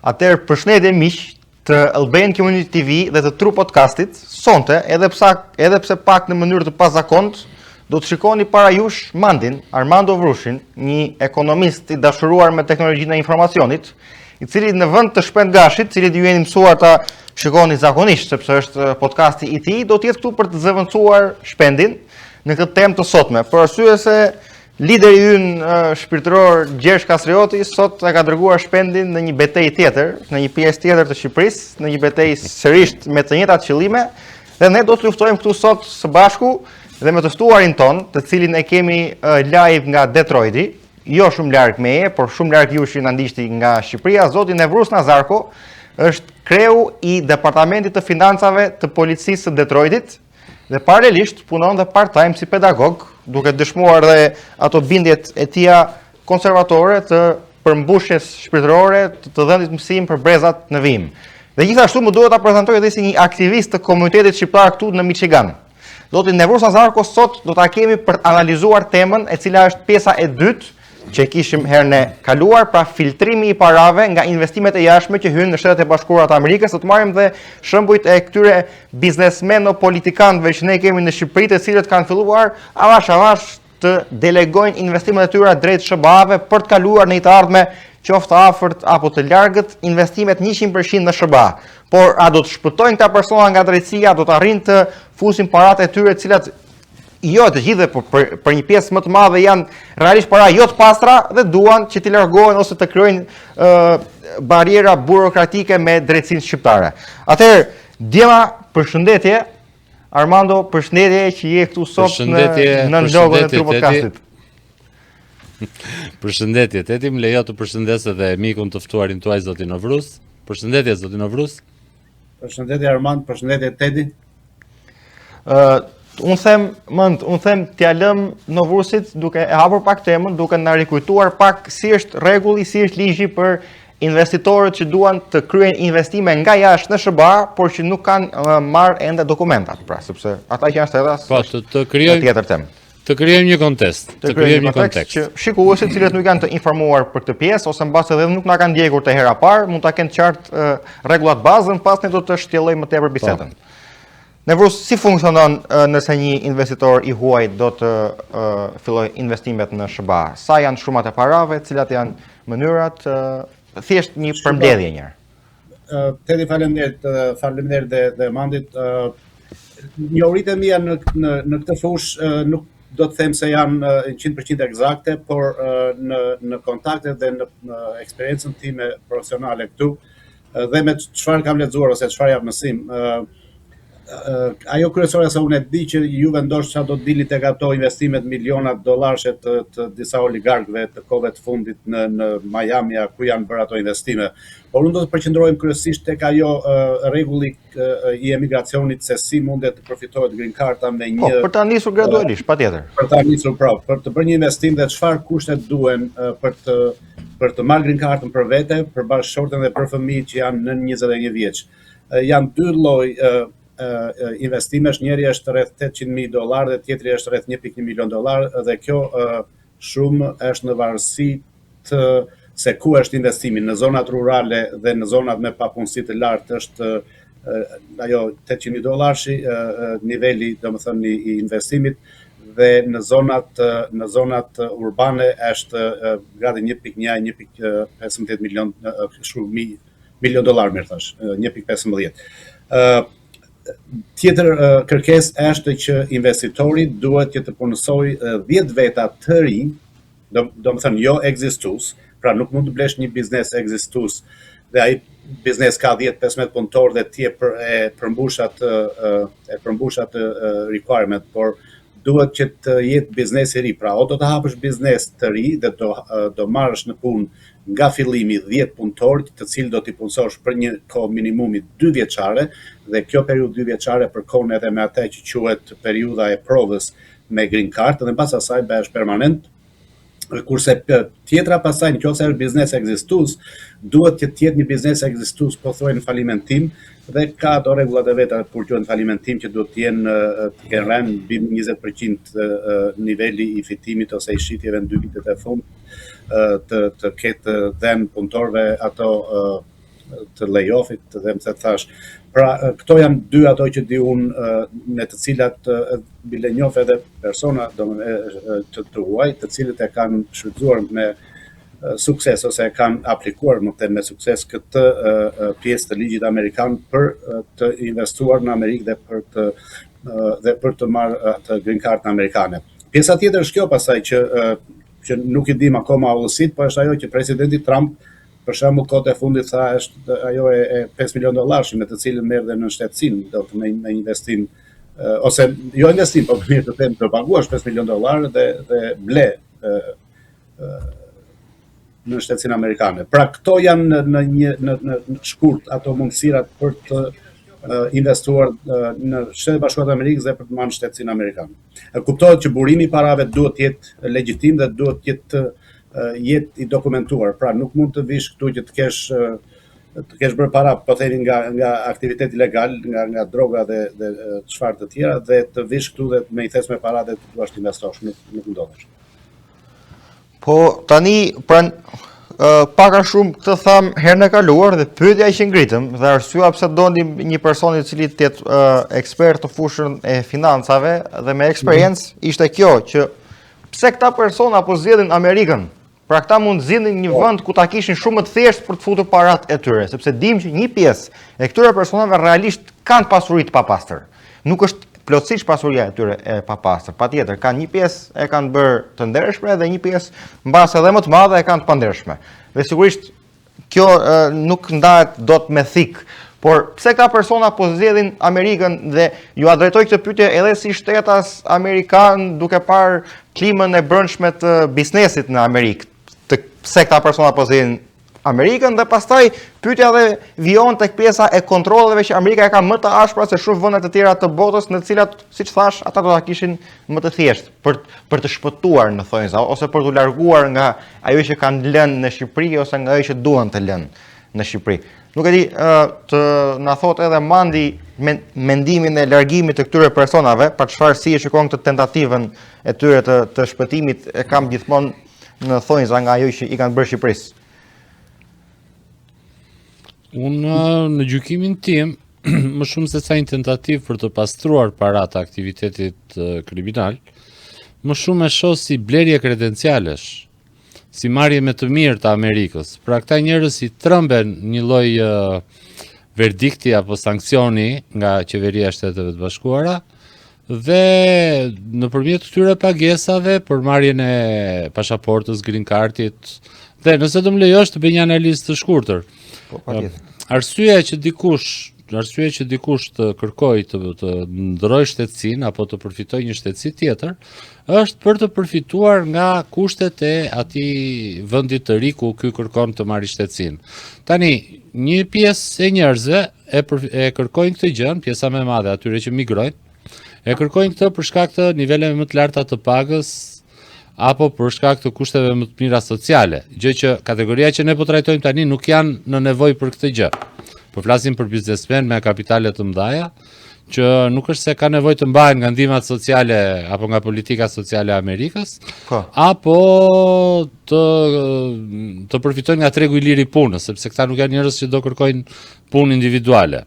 Atëherë, përshëndetje miq të Albanian Community TV dhe të True Podcastit. Sonte, edhe pse pak në mënyrë të pazakontë, do të shikoni para jush Mandin, Armando Vrushin, një ekonomist i dashuruar me teknologjinë e informacionit, i cili në vend të Shpendgashit, i cili ju jeni mësuar ta shikoni zakonisht sepse është podcasti i tij, do të jetë këtu për të zëvendësuar Shpendin në këtë temë të sotme. Për arsye se lideri ynë shpirtëror Gjergj Kastrioti sot e ka dërguar Shpendin në një betejë tjetër, në një pjesë tjetër të Shqipërisë, në një betejë sërish me të njëjtat qëllime, dhe ne do të luftojmë këtu sot së bashku dhe me të ftuarin ton, të cilin e kemi live nga Detroiti, jo shumë larg meje, por shumë larg jush që na ndiqni nga Shqipëria. Zoti Nevruz Nazarko është kreu i Departamentit të Financave të Policisë së Detroitit dhe paralelisht punon dhe part-time si pedagog, duke dëshmuar dhe ato bindjet e tija konservatore të përmbushjes shpirtërore të dhënit mësim për brezat në vim. Dhe gjithashtu më duhet ta prezantoj edhe si një aktivist të komunitetit shqiptar këtu në Michigan. Zoti Nevruz Nazarko sot do ta kemi për të analizuar temën e cila është pjesa e dytë që kishim herën e kaluar, pra filtrimi i parave nga investimet e jashtme që hynë në Shtetet e Bashkuara të Amerikës. Do të marrim dhe shembujt e këtyre biznesmenëve o politikanëve që ne kemi në Shqipëri, të cilët kanë filluar avash të delegojnë investimet e tyre drejt SBA-ve për të kaluar në të ardhme qoftë afërt apo të largët investimet 100% në SBA. Por a do të shpëtojnë këta persona nga drejtësia, do të arrijnë të fusin paratë e tyre, të cilat jo të gjithë, për një pjesë më të madhe janë realisht para jo të pastra dhe duan që t'i largohen ose të krijojnë bariera burokratike me drejtësinë shqiptare. Atëherë, Djema, përshëndetje. Armando, përshëndetje që je këtu sot në logon e True Podcastit. Përshëndetje, Teti, më lejo të përshëndes edhe mikun të ftuarin tuaj zotin Nevruz. Përshëndetje zotin Nevruz. Përshëndetje Armand, përshëndetje Teti. Unë them t'ja lëm Nevruzit duke e hapur pak temën, duke na rikujtuar pak si është rregulli, si është ligji për investitorët që duan të kryejnë investime nga jashtë në SBA, por që nuk kanë marrë ende dokumentat, pra sepse ata që janë shtetas të krijojmë tjetër temë. Të krijojmë një kontekst, një kontekst që shikuesit të cilët nuk janë të informuar për këtë pjesë ose mbas edhe nuk na kanë ndjekur të hera parë, mund ta kenë qartë rregullat bazën, pas ne do të shtjellojmë më tepër bisedën. Nevruz, si funksionon nëse një investitor i huaj do të filloj investimet në SBA? Sa janë shumat e parave, cilat janë mënyrat, thjesht një përmbledhje një. Teti, faleminderit dhe Mandit. Njohuritë mia në këtë fushë nuk do të them se janë 100% eksakte, por në kontaktet dhe në eksperiencën time profesionale këtu dhe me çfarë kam lexuar ose çfarë jam mësim, ajo kryesore se unë e di që ju vendos çfarë do të dili tek ato investimet miliona dollarësh të disa oligarkëve të kohëve të fundit në Miami, ku janë bërë ato investime. Por unë do të përqendrohem kryesisht tek ajo rregulli i emigracionit, se si mundet të përfitohet green carta me një për ta nisur gradualisht, patjetër. Për ta nisur për të bërë një investim dhe çfarë kushtet duhen për të marrë green cartën për vete, për bashkëshorten dhe për fëmijët që janë nën 21 vjeç. Janë dy lloj investimesh, njëri është rreth $800,000 dhe tjetri është rreth $1.1 milion, dhe kjo shumë është në varësi të se ku është investimi. Në zonat rurale dhe në zonat me papunësi të lartë është ajo $800,000 niveli, domethënë, i investimit, dhe në zonat urbane është gati $1.1-1.15 milion, milion dollar, mirë thash, 1.15. Tjetër kërkesë është që investitori duhet që të punësojë 10 veta të rinj, domethënë jo ekzistues, pra nuk mund të blesh një biznes ekzistues dhe ai biznes ka 10-15 punëtorë dhe ti e përmbush atë requirement, por duhet që të jetë biznes i ri. Pra, o do të hapësh biznes të ri dhe do marrësh në punë nga fillimi 10 punëtorë, të cilë do t'i punësosh për një kohë minimumi 2 vjeçare, dhe kjo periudhë 2 vjeçare përkon edhe me atë që quhet periudha e provës me green card, dhe pas asaj bëhesh permanent. Kurse tjetra pasaj, nëse është biznes ekzistues, duhet që të jetë një biznes ekzistues pothuajse në falimentim, dhe ka ato rregullat e veta kur quhen falimentim, që duhet të jenë të kenë rënë mbi 20% niveli i fitimit ose i shitjeve në 2 vitet e fundit, të ketë dhënë punëtorëve ato të layoffit dhe më thash. Pra, këto janë dy ato që di unë me të cilat bile njoh edhe persona të huaj, të cilët e kanë shfrytzuar me sukses ose e kanë aplikuar më të me sukses këtë pjesë të ligjit amerikan për të investuar në Amerikë dhe për të marrë atë green card amerikane. Pjesa tjetër është kjo pastaj që nuk i dim akoma ullësit, po është ajo që presidenti Trump për shembull kohët e fundit tha është ajo e $5 milion me të cilën merr dhe në shtetësinë, do të me investim ose jo investim, po mirë të them të paguash $5 milion dhe ble në shtetësinë amerikane. Pra këto janë në shkurt ato mundësirat për të investuar në Shtetet Bashkuara të Amerikës dhe për të marrë shtetësinë amerikane. Kuptohet që burimi i parave duhet të jetë legjitim dhe duhet të jetë i dokumentuar. Pra nuk mund të vish këtu që të kesh bërë para, po themi nga aktivitet ilegal, nga droga dhe çfarë të tjera dhe të vish këtu dhe me i thes me para dhe të duash të investosh, nuk ndodhesh. Po tani pak a shumë këtë tham herën e kaluar dhe pyetja që ngritëm dhe arsyeja pse doni një person i cili të jetë ekspert të fushën e financave dhe me eksperiencë ishte kjo që pse këta persona po zgjedhin Amerikën. Pra këta mund zgjidhin një vend ku ta kishin shumë më të thjeshtë për të futur parat e tyre, sepse dim që një pjesë e këtyre personave realisht kanë pasuri të papastër. Nuk është plotësisht pasuria e tyre e papastër. Patjetër, kanë një pjesë e kanë bërë të ndershme dhe një pjesë mbas edhe më të madhe e kanë të pandershme. Dhe sigurisht kjo nuk ndahet dot me thik. Por pse ka persona po zgjedhin Amerikën dhe ju a drejtoj këtë pyetje edhe si shtetas amerikan duke parë klimën e brendshme të biznesit në Amerikë. Pse këta persona po zgjedhin Amerikën dhe pastaj pyetja dhe vijon tek pjesa e kontrolleve që Amerika e ka më të ashpra se shumë vende të tjera të botës në të cilat, siç thash, ata do ta kishin më të thjeshtë për të shpëtuar në thonjza ose për të larguar nga ajo që kanë lënë në Shqipëri ose nga ajo që duan të lënë në Shqipëri. Nuk e di të na thot edhe Mandi mendimin e largimit të këtyre personave, për çfarë si e shikon këtë tentativën e tyre të shpëtimit e kam gjithmonë në thonjza nga ajo që i kanë bërë Shqipërisë. Unë në gjykimin tim, më shumë se sa një tentativ për të pastruar parat aktivitetit kriminal, më shumë e shoh si blerje kredencialesh, si marrje me të mirë të Amerikës. Pra këta njerëz i trëmben një lloj verdikti apo sanksioni nga qeveria e Shteteve të Bashkuara dhe nëpërmjet këtyre pagesave për marrjen e pasaportës, green cardit dhe nëse do më lejosh të bëj një analizë të shkurtër. Arsyeja që dikush të kërkoj të ndroj shtetësinë apo të përfitoj një shtetësi tjetër është për të përfituar nga kushtet e atij vendi të ri ku ky kërkon të marrë shtetësinë. Tani, një pjesë e njerëzve e kërkojnë këtë gjë, pjesa më e madhe atyre që migrojnë, e kërkojnë këtë për shkak të niveleve më të larta të pagës apo për shkak të kushteve më të mira sociale, gjë që kategoria që ne po trajtojmë tani nuk janë në nevojë për këtë gjë. Po flasim për biznesmen me kapitale të mëdha, që nuk është se ka nevojë të mbahen nga ndihmat sociale apo nga politika sociale e Amerikës, apo të përfitojnë nga tregu i lirë i punës, sepse këta nuk janë njerëz që do kërkojnë punë individuale.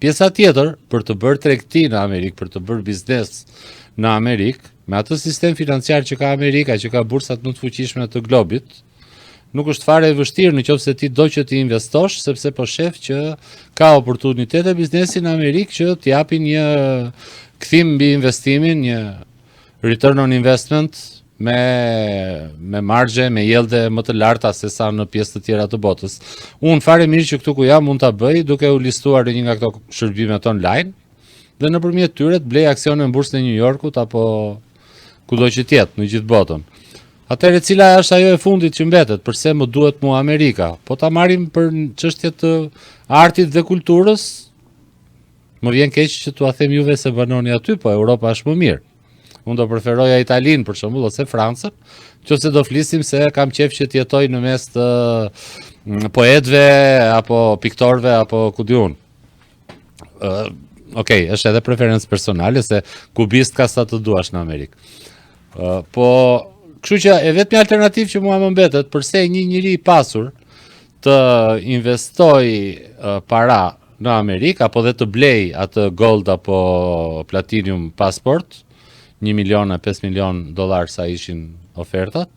Pjesa tjetër, për të bërë tregti në Amerikë, për të bërë biznes në Amerikë, me atë sistem financiar që ka Amerika, që ka bursat më të fuqishme të globit, nuk është fare e vështirë nëse ti do që ti investosh, sepse po shef që ka oportunitete biznesi në Amerikë që t'i japin një kthim mbi investimin, një return on investment me margje, me yielde më të larta se sa në pjesë të tjera të botës. Unë fare mirë që këtu ku jam mund ta bëj duke u listuar në një nga këto shërbimet online dhe nëpërmjet tyre të blej aksione në bursën e New Yorkut apo kudo që tjetë në gjithë botën. Atëherë cila është ajo e fundit që mbetet, përse më duhet mua Amerika? Po ta marrim për çështje të artit dhe kulturës, më vjen keq që t'ua them juve se banoni aty, po Europa është më mirë. Unë do preferoja Italinë për shembull ose Francën, nëse do flisim se kam qejf që të jetoj në mes të poetëve apo piktorëve apo ku di unë. Okej, është edhe preferencë personale se kubist ka sa të duash në Amerikë. Po, kështu që e vetmi alternativë që mua më mbetet, përse një njeri i pasur të investoj para në Amerikë, apo dhe të blej atë gold apo platinum passport, 1 milion e 5 milion dollar sa ishin ofertat.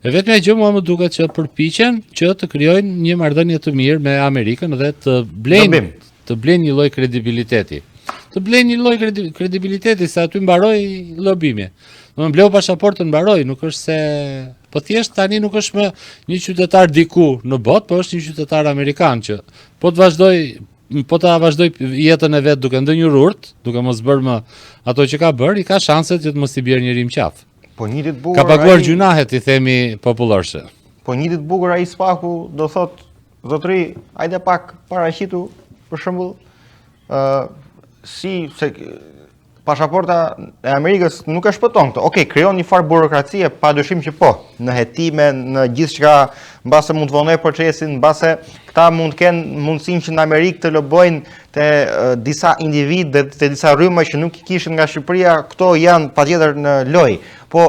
E vetmja gjë mua më duket që përpiqen që të krijojnë një marrëdhënie të mirë me Amerikën dhe të blejnë një lloj kredibiliteti. Të blejnë një lloj kredibiliteti se aty mbaroi llobimi. Do të bleu pasaportën mbaroi, nuk është se po thjesht tani nuk është më një qytetar diku në botë, po është një qytetar amerikan që po ta vazhdoj jetën e vet duke ndonjë urt, duke mos bërë më ato që ka bërë, i ka shanset që të mos i bjerë njëri mqaf. Po një ditë bukur. Ka paguar gjunahet, i themi popullorse. Po një ditë bukur ai Spaku do thot, zotëri, hajde pak paraqitu, për shembull, si se pasaporta e Amerikës nuk e shpëton këto. Okej, krijon një farë burokracie, padyshim që po, në hetime, në gjithçka, mbase mund të vonoj procesin, mbase këta mund të kenë mundësinë që në Amerikë të lobojnë te disa individ dhe te disa rrymë që nuk i kishin nga Shqipëria, këto janë patjetër në lojë. Po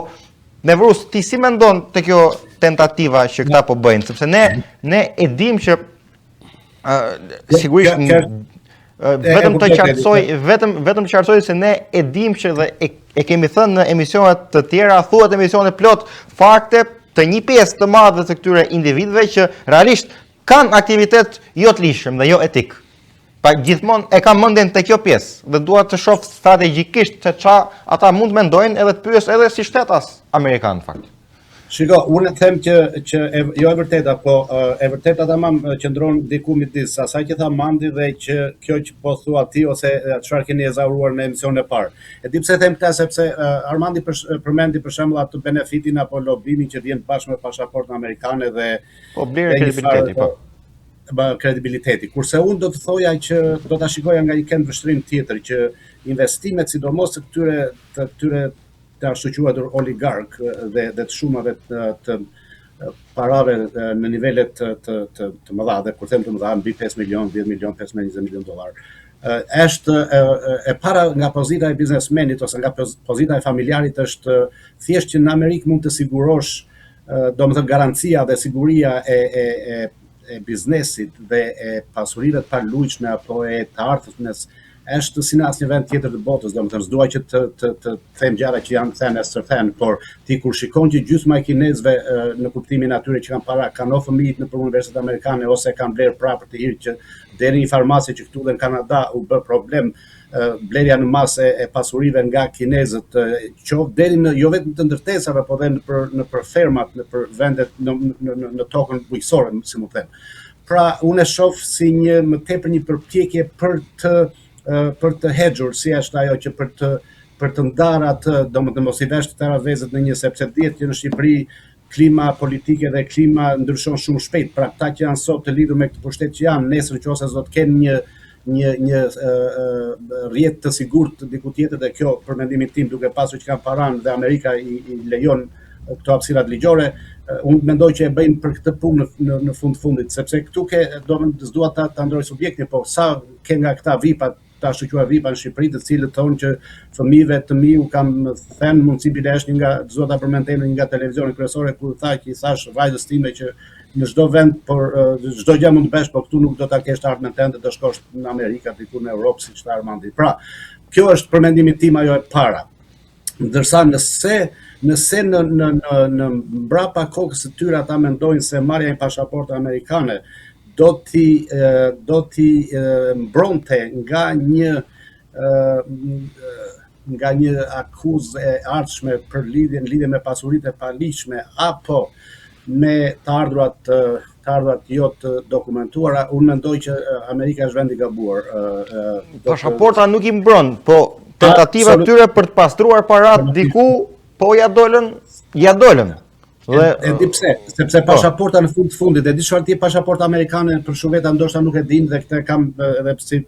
Nevruz, ti si mendon te kjo tentativa që këta po bëjnë, sepse ne e dim që sigurisht vetëm të qartësoj se ne e dim që dhe e kemi thënë në emisionet të tjera, thuhet emisionet plot fakte të një pjesë të madhe të këtyre individëve që realisht kanë aktivitet jo të lishëm dhe jo etik. Pa gjithmonë e kam mendjen te kjo pjesë dhe dua të shoh strategjikisht se ç'a ata mund mendojnë edhe të pyes edhe si shtetas amerikan në fakt. Shiko, unë them që jo e vërteta, po e vërteta tamam qëndron diku midis asaj që tha Mandi dhe që kjo që po thua ti ose çfarë keni ezauruar në emisionin e parë. E di pse them këtë sepse Armandi përmendi për shembull atë benefitin apo lobimin që vjen bashkë me pasaportën amerikane dhe po blerë kredibiliteti po. Kredibiliteti. Kurse unë do të thoja që do ta shikoja nga një kënd vështrim tjetër që investimet sidomos të këtyre të ashtu quajtur oligark dhe të shumave të parave në nivelet të mëdha, dhe kur them të mëdha mbi 5 milion, 10 milion, 15-20 milion dollar. Është e para nga pozita e biznesmenit ose nga pozita e familjarit është thjesht që në Amerikë mund të sigurosh, domethënë garancia dhe siguria e biznesit dhe e pasurive të palujshme apo e të ardhmes është si në asnjë vend tjetër të botës, domethënë s'dua që të them gjëra që janë thënë së thënë, por ti kur shikon që gjysma e kinezëve në kuptimin atyre që kanë para, kanë o fëmijët nëpër universitetet amerikane ose kanë blerë prapër të hirë që deri një farmaci që këtu dhe në Kanada u bë problem blerja në masë e pasurive nga kinezët, qoftë deri në jo vetëm të ndërtesave, por edhe në fermat, në për vendet në tokën bujqësore, si më them. Pra, unë e shoh si më tepër një përpjekje për të hedhur, si është ajo që për të ndarë atë, domethënë mos i vesh të tëra vezët në një, sepse dihet që në Shqipëri klima politike dhe klima ndryshon shumë shpejt. Pra ata që janë sot të lidhur me këtë pushtet që janë, nesër nëse do të kenë një rrjet të sigurt diku tjetër, dhe kjo për mendimin tim duke pasur që kanë paranë dhe Amerika i lejon këto hapësirat ligjore, unë mendoj që e bëjnë për këtë punë në fundit, sepse këtu s'dua ta ndroj subjektin, po sa ke nga këta VIP-a, ta shqyquar VIP-a në Shqipëri, të cilët thonë që fëmijëve të mi u kam thënë mundësi bilesh nga zota përmendën nga televizioni kryesore, kur i thash vajzës time që në çdo vend, por çdo gjë mund të bësh, por këtu nuk do ta kesh ardhmen tënde, do shkosh në Amerikë, diku në Europë, siç tha Armandi. Pra, kjo është për mendimin tim ajo e para. Ndërsa nëse në mbrapa kokës së tyre ata mendojnë se marrja e pasaportës amerikane do t'i mbronte nga një akuzë e ardhshme për lidhje me pasuritë e palishme apo me të ardhurat jo të dokumentuara, unë mendoj që Amerika është vend i gabuar. Pasaporta nuk i mbron, po tentativa tyre për të pastruar parat diku, po ja dolën. E di pse, sepse pasaporta në fundit, e di çfarë ti pasaporta amerikane për shumë veta ndoshta nuk e din, dhe këtë kam edhe si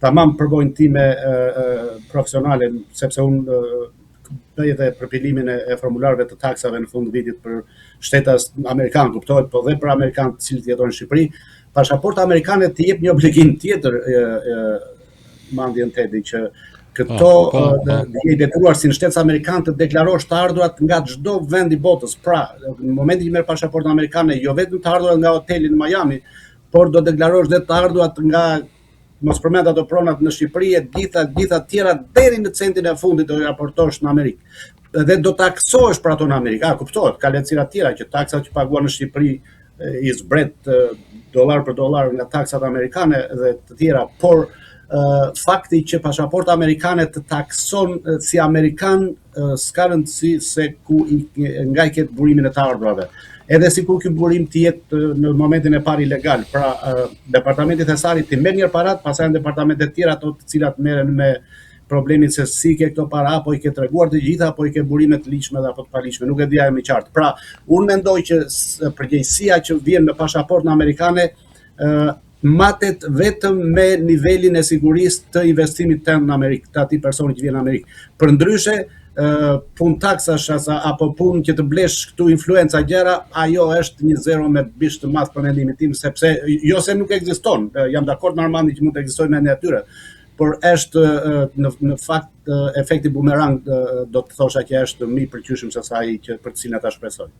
tamam përvojën time profesionale, sepse unë bëj edhe përpilimin e formularëve të taksave në fund vitit për shtetas amerikan, kuptohet, po dhe për amerikanë të cilët jetojnë në Shqipëri. Pasaporta amerikane të jep një obligim tjetër, Mandi Tedi, që Këto i detyruar si në shtetës amerikan të deklarosh të ardhurat nga çdo vend i botës. Pra, në momentin që merr pasaportën amerikane, jo vetëm të ardhurat nga hoteli në Miami, por do deklarosh dhe të ardhurat nga, mos përmend ato pronat në Shqipëri, e gjitha tjera deri në centin e fundit do i raportosh në Amerikë. Dhe do taksohesh për ato në Amerikë. Kuptohet, ka lehtësira tjera që taksat që paguan në Shqipëri i zbret dollar për dollar nga taksat amerikane dhe të tjera, por fakti që pasaporta amerikane të takson si amerikan s'ka rëndësi se nga i ketë burimin e të ardhurave. Edhe sikur ky burim të jetë në momentin e parë ilegal. Pra, departamenti thesarit të merr një parat, pastaj në departamentet tjera ato të cilat merren me problemin se si ke këto para, apo i ke treguar të gjitha, apo i ke burime të ligjshme dhe apo të paligjshme, nuk e dia më qartë. Pra, unë mendoj që përgjegjësia që vjen në pasaportën amerikane matet vetëm me nivelin e sigurisë të investimit tënd në Amerikë, të atij personi që vjen në Amerikë. Përndryshe, punë taksash apo punë që të blesh këtu influenca gjëra, ajo është një zero me bish të madh për mendimin tim, sepse jo se nuk ekziston, jam dakord me Armandin që mund të ekzistojë në atyre, por është në fakt efekti bumerang do të thosha që është më i pëlqyeshëm se sa ai që për të cilin ata shpresojnë.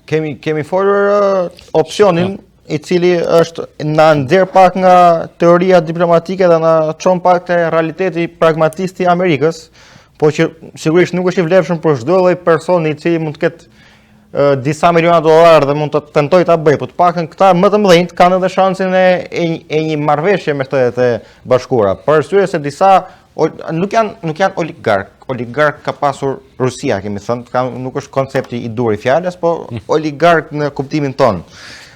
Kemi folur opsionin i cili është na nxjerr pak nga teoria diplomatike dhe na çon pak te realiteti pragmatist i Amerikës, po që sigurisht nuk është i vlefshëm për çdo lloj personi i cili mund të ketë disa miliona dollar dhe mund të tentojë ta bëjë, po të paktën këta më të mëdhenj kanë edhe shansin e një marrëveshje me Shtetet e Bashkuara. Për arsye se disa nuk janë oligark ka pasur Rusia, kemi thënë, nuk është koncepti i dur i fjalës, po oligark në kuptimin ton.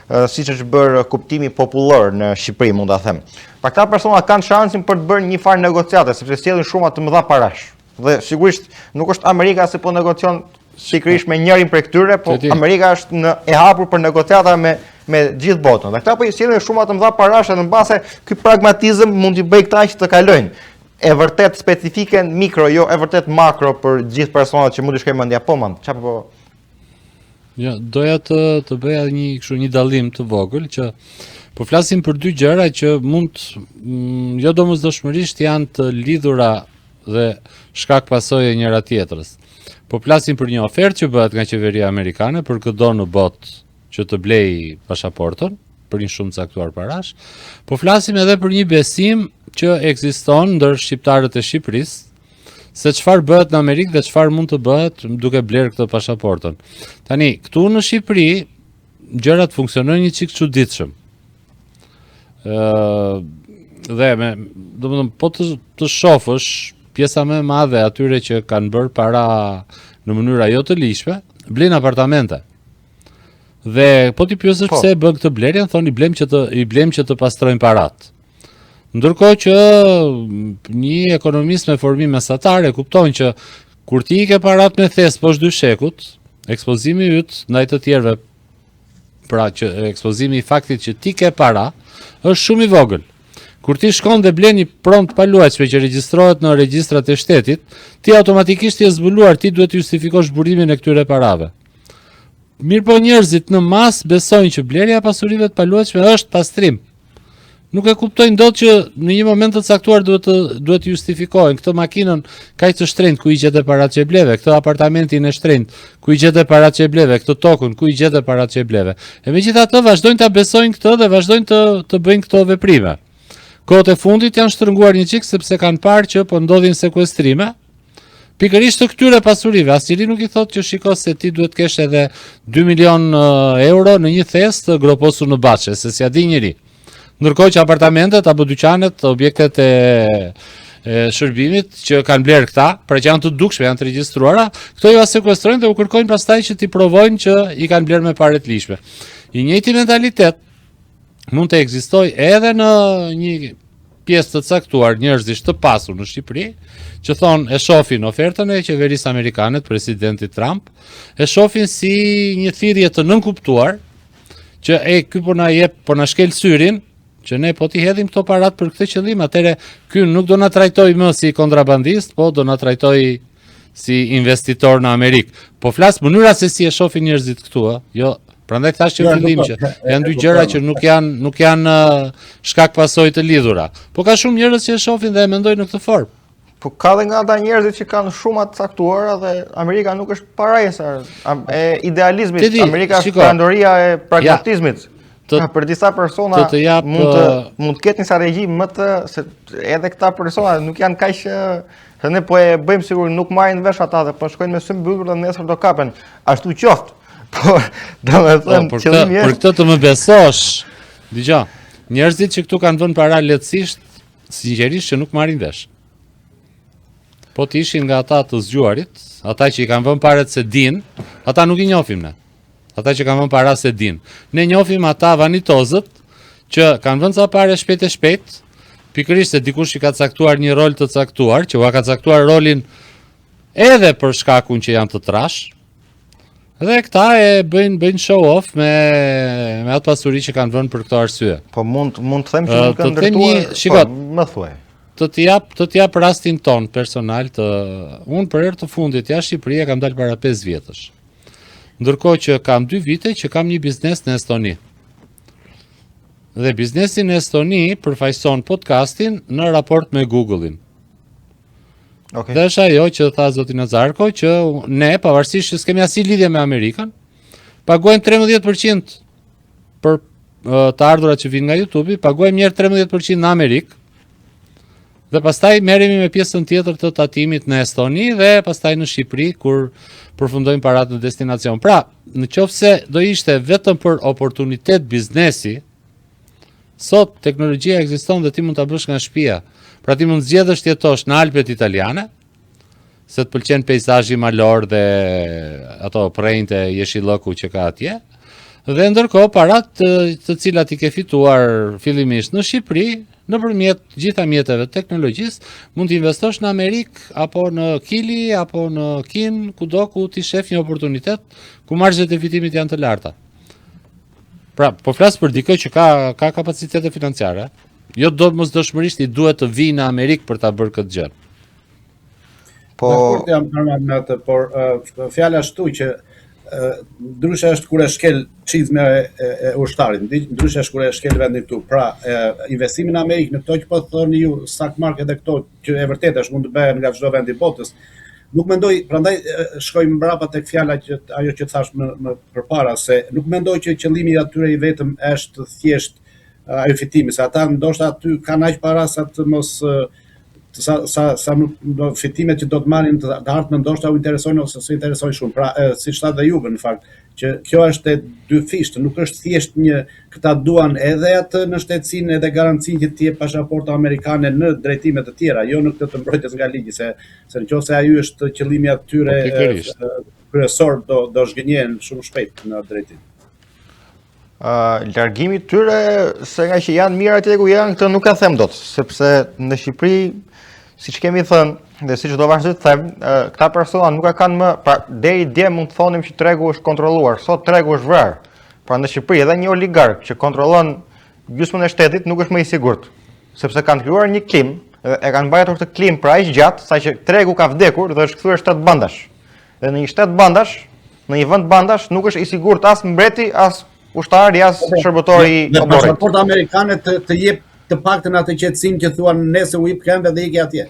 Siç është bërë kuptimi popullor në Shqipëri, mund ta them. Pa këta persona kanë shansin për të bërë një farë negociate, sepse sjellin shumë të mëdha parash. Dhe sigurisht nuk është Amerika se po negocion pikërisht me njërin prej këtyre, po Amerika është e hapur për negociata me gjithë botën. Dhe këta po i sjellin shumë të mëdha parash, dhe në base ky pragmatizëm mund t'i bëjë këta që të kalojnë. E vërtet specifike mikro, jo e vërtet makro për gjithë personat që mund të shkojnë mendja po mand. Çfarë po? Ja, doja të bëja një dallim të vogël që po flasim për dy gjëra që mund jo domosdoshmërisht janë të lidhura dhe shkak pasojë njëra tjetrës. Po flasim për një ofertë që bëhet nga qeveria amerikane për çdo në botë që të blej pasaportën për një shumë caktuar parash. Po flasim edhe për një besim që ekziston ndër shqiptarët e Shqipërisë se çfarë bëhet në Amerikë dhe çfarë mund të bëhet duke bler këtë pasaportën. Tani, këtu në Shqipëri gjërat funksionojnë një çik çuditshëm. Dhe domethënë po të shohësh pjesa më e madhe atyre që kanë bërë para në mënyra jo të ligjshme, blejnë apartamente. Dhe po ti pyesësh pse e bën këtë blerjen, thonë i blem që të pastrojnë paratë. Ndërkohë që një ekonomist me formim mesatar e kupton që kur ti i ke parat me thes poshtë dyshekut, ekspozimi yt ndaj të tjerëve, pra që ekspozimi i faktit që ti ke para, është shumë i vogël. Kur ti shkon dhe blen një pronë të paluajtshme që regjistrohet në regjistrat e shtetit, ti automatikisht je zbuluar, ti duhet të justifikosh burimin e këtyre parave. Mirëpo njerëzit në masë besojnë që blerja e pasurive të paluajtshme është pastrim. Nuk e kuptojnë dot që në një moment të caktuar duhet të justifikojnë këtë makinën kaq të shtrenjtë ku i gjete paratë që e bleve, këtë apartamentin e shtrenjtë ku i gjete paratë që e bleve, këtë tokën ku i gjete paratë që e bleve. E megjithatë vazhdojnë ta besojnë këtë dhe vazhdojnë të bëjnë këto veprime. Kohët e fundit janë shtrënguar një çik sepse kanë parë që po ndodhin sekuestrime. Pikërisht të këtyre pasurive, asnjëri nuk i thotë që shiko se ti duhet kesh edhe 2 milion euro në një thes të groposur në Baçe, se s'ja di njëri. Ndërkohë që apartamentet apo dyqanet, objektet e shërbimit që kanë bler këta, pra që janë të dukshme, janë të regjistruara, këto ju sekuestrojnë dhe u kërkojnë pastaj që t'i provojnë që i kanë bler me parë të ligjshme. I njëjti mentalitet mund të ekzistojë edhe në një pjesë të caktuar njerëzish të pasur në Shqipëri, që thonë e shohin ofertën e qeverisë amerikane të presidentit Trump, e shohin si një thirrje të nënkuptuar, që ky po na jep, po na shkel syrin, që ne po t'i hedhim këto parat për këtë qëllim, atëre ky nuk do na trajtoj më si kontrabandist, po do na trajtoj si investitor në Amerikë. Po flas mënyra se si e shohin njerëzit këtu, jo. Prandaj thash që fillim që janë dy gjëra që nuk janë shkak pasojë të lidhura. Po ka shumë njerëz që e shohin dhe e mendojnë në këtë formë. Po ka dhe nga ata njerëzit që kanë shumë të caktuara dhe Amerika nuk është parajsa e idealizmit, Amerika është perandoria e pragmatizmit. Për disa persona mund të ketë një strategji më të se edhe këta persona nuk janë kaq se ne po e bëjmë sigur nuk marrin vesh ata dhe po shkojnë me sy mbyllur dhe nesër do kapen. Ashtu qoftë. Po domethënë qëllimi është për këtë të më besosh. Dgjoj, njerëzit që këtu kanë vënë para lehtësisht, sinqerisht që nuk marrin vesh. Po të ishin nga ata të zgjuarit, ata që i kanë vënë parat se din, ata nuk i njohim ne. Ata që kanë vënë para se din. Ne njohim ata vanitozët që kanë vënë ca parë shpejt e shpejt, pikërisht se dikush i ka caktuar një rol të caktuar, që ua ka caktuar rolin edhe për shkakun që janë të trash. Dhe këta e bëjnë show off me atë pasuri që kanë vënë për këto arsye. Po mund të them që nuk kanë ndërtuar, më thuaj. Të t'jap rastin ton personal unë për herë të fundit jashtë Shqipërisë kam dalë para 5 vjetësh. Ndërkohë që kam 2 vite që kam një biznes në Estoni. Dhe biznesi në Estoni përfaqëson podcastin në raport me Google-in. Okay. Dhe është ajo që tha zoti Nazarko që ne pavarësisht që s'kemi asnjë lidhje me Amerikën, paguajmë 13% për të ardhurat që vijnë nga YouTube, paguajmë një herë 13% në Amerikë. Dhe pastaj merremi me pjesën tjetër të tatimit në Estoni dhe pastaj në Shqipëri kur përfundojmë parat në destinacion. Pra, në qoftë se do ishte vetëm për oportunitet biznesi, sot teknologjia ekziston dhe ti mund ta bësh nga shtëpia. Pra ti mund zgjedhësh të jetosh në Alpet italiane, se të pëlqen peizazhi malor dhe ato prejnte jeshillëku që ka atje. Dhe ndërkohë parat të cilat i ke fituar fillimisht në Shqipëri, nëpërmjet gjitha mjeteve të teknologjisë, mund të investosh në Amerikë apo në Kili apo në Kin, kudo ku ti shef një oportunitet ku marzhet e fitimit janë të larta. Pra, po flas për dikë që ka kapacitete financiare. Jo domosdoshmërisht i duhet të vijë në Amerikë për ta bërë këtë gjë. Po jam normal me atë, por fjala ashtu që ndryshe është kur e shkel çizme e ushtarit, ndryshe është kur e shkel vendin këtu. Pra, investimi në Amerikë në këto që po thoni ju, stock market e këto që e vërtetë është mund të bëhen nga çdo vend i botës. Nuk mendoj, prandaj shkojmë mbrapa tek fjala që ajo që thash më përpara se nuk mendoj që qëllimi i atyre i vetëm është thjesht ajo fitimi, se ata ndoshta aty kanë aq para sa të mos sa nuk fitimet që do të marrin të ardhmen ndoshta u interesojnë ose s'u interesojnë shumë. Pra, siç tha dhe Juve në fakt, që kjo është e dy fishtë, nuk është thjesht një këta duan edhe atë në shtetësinë edhe garancinë që të jep pasaporta amerikane në drejtime të tjera, jo në këtë të mbrojtjes nga ligji, se nëse ai është qëllimi atyre kryesor do zhgënjen shumë shpejt në drejtim. Largimi tyre se nga që janë mirë atje ku janë, këtë nuk e them dot, sepse në Shqipëri, siç kemi thënë dhe siç do vazhdoj të them, këta persona nuk e kanë më, pra deri dje mund të thonim që tregu është kontrolluar, sot tregu është vrarë. Pra në Shqipëri edhe një oligark që kontrollon gjysmën e shtetit nuk është më i sigurt, sepse kanë krijuar një klim, e kanë mbajtur këtë klim për aq gjatë saqë tregu ka vdekur dhe është kthyer shtet bandash. Dhe në një shtet bandash, në një vend bandash nuk është i sigurt as mbreti, as ushtari, as shërbëtori i oborrit. Pasaporta amerikane të jep të paktën atë qetësinë që thuan nëse u jep këmbë dhe ikë atje.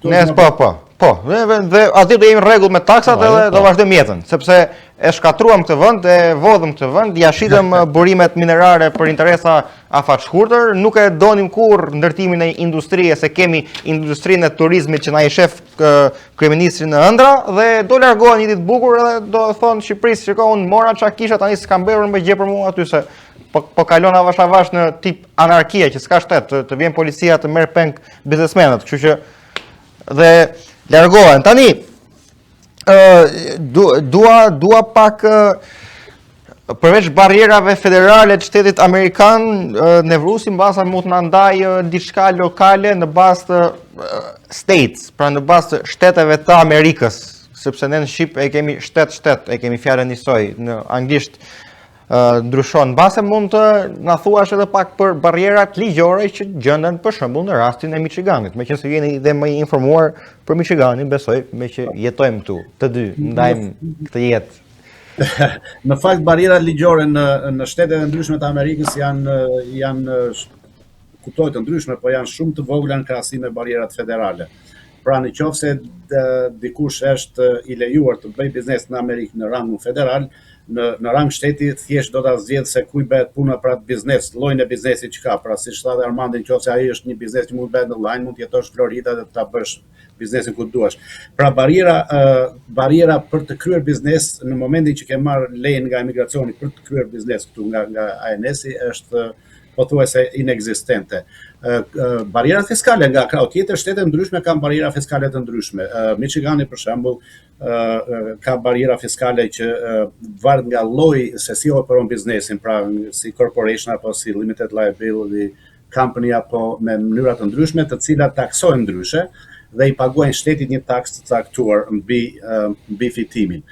Nes po. Dhe aty do jemi në rregull me taksat edhe do vazhdojmë jetën, sepse e shkatruam këtë vend, e vodhëm këtë vend, ja shitëm burimet minerare për interesa afatshkurtër, nuk e donim kurrë ndërtimin e industrisë, se kemi industrinë e turizmit që na i shef kryeministri në ëndra dhe do largohen një ditë bukur edhe do thonë Shqipërisë, shikoj unë mora çka kisha tani s'kam bërë më gjë për mua aty se po kalon avash avash në tip anarkie që s'ka shtet, të vjen policia të merr peng biznesmenët, kështu që dhe largohen. Tani dua pak përveç barrierave federale të shtetit amerikan, Nevrusi mbasa mund të na ndajë diçka lokale në bazë të states, pra në bazë të shteteve të Amerikës, sepse ne në Shqip e kemi shtet, e kemi fjalën njësoj, në anglisht ndryshon. Mbase mund të na thuash edhe pak për barrierat ligjore që gjenden për shembull në rastin e Michiganit, meqense jeni dhe më i informuar për Michiganin, besoj, me që jetojmë këtu, të dy, ndajmë këtë jetë. Në fakt barrierat ligjore në shtetet e ndryshme të Amerikës janë kuptohet të ndryshme, po janë shumë të vogla në krahasim me barrierat federale. Pra në qoftë se dikush është i lejuar të bëjë biznes në Amerikë në rangun federal, në rang shteti thjesht do ta zgjedh se ku i bëhet puna për atë biznes, llojin e biznesit që ka. Pra siç tha Armandi, nëse ai është një biznes që mund bëhet online, mund të jetosh në Florida dhe ta bësh biznesin ku duash. Pra bariera për të kryer biznes në momentin që ke marrë lejen nga emigracioni për të kryer biznes këtu nga ANS-i është pothuajse inekzistente. Barierat fiskale nga krau tjetër, shtete ndryshme kanë bariera fiskale të ndryshme. Michigani për shembull ka bariera fiskale që varet nga lloji se si operon biznesin, pra si corporation apo si limited liability company apo me mënyra të ndryshme, të cilat taksohen ndryshe dhe i paguajnë shtetit një taksë të caktuar mbi fitimin.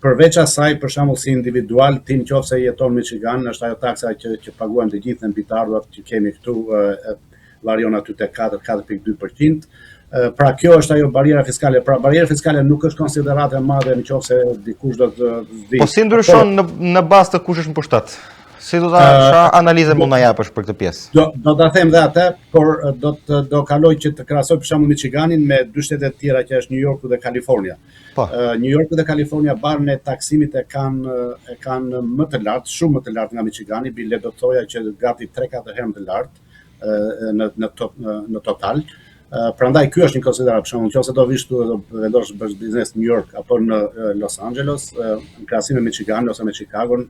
Përveç asaj, për shembull si individual, ti nëse jeton në Michigan, është ajo taksa që paguajnë të gjithë mbitarët që kemi këtu, varion aty te 4.2%. Pra kjo është ajo bariera fiskale. Pra bariera fiskale nuk është konsiderate e madhe nëse dikush do të Po si ndryshon në bazë të kush është në pushtet? Si do ta analizë mund na japësh për këtë pjesë? Do ta them dhe atë, por do kaloj që të krahasoj për shembull Michiganin me dy shtete të tjera që është New Yorku dhe Kalifornia. New Yorku dhe Kalifornia barën e taksimit e kanë më të lartë, shumë më të lartë nga Michigani, bile do të thoja që gati 3-4 herë më të lartë në total. Prandaj ky është një konsiderat, për shembull, nëse do vish këtu do vendosh të bësh biznes në New York apo në Los Angeles, në krahasim me Michigan ose me Chicagon,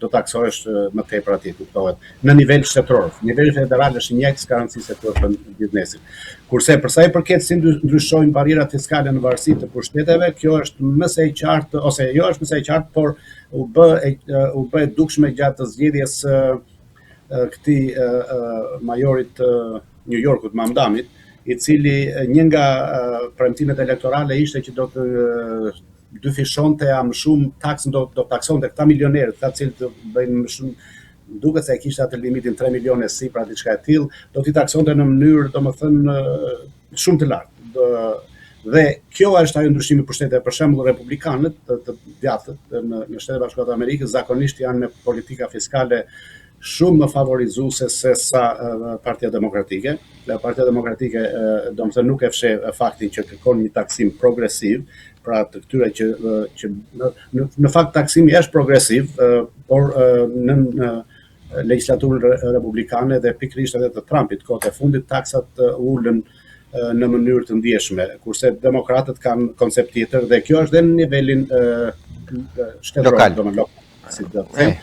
do taksohesh më tepër atje, kuptohet. Në nivel shtetëror, niveli federal është i njëjtë, s'ka rëndësi se ku është biznesin. Kurse për sa i përket si ndryshojnë barierat fiskale në varësi të pushteteve, kjo është më së qartë, ose jo është më së qartë, por u bë e dukshme gjatë të zgjedhjes këtij majorit New Yorkut, Mamdamit, i cili një nga premtimet elektorale ishte që do të dyfishonte më shumë taksën, do taksonte këta milionerët, këta cilët do bëjnë më shumë, duket se e kishte atë limitin 3 milione si, pra diçka e tillë, do t'i taksonte në mënyrë, domethënë, shumë të lartë. Dhe kjo është ajo ndryshimi për shtete, për shembull republikanët të djatët në Shtetet Bashkuara të Amerikës zakonisht janë me politika fiskale shumë më favorizuese se sa Partia Demokratike. Partia Demokratike domethënë nuk e fsheh faktin që kërkon një taksim progresiv, pra të këtyre që në fakt taksimi është progresiv, por në legjislaturën republikane dhe pikërisht edhe të Trumpit kohët e fundit taksat ulën në mënyrë të ndjeshme, kurse demokratët kanë koncept tjetër dhe kjo është dhe në nivelin shtetëror, si do të them.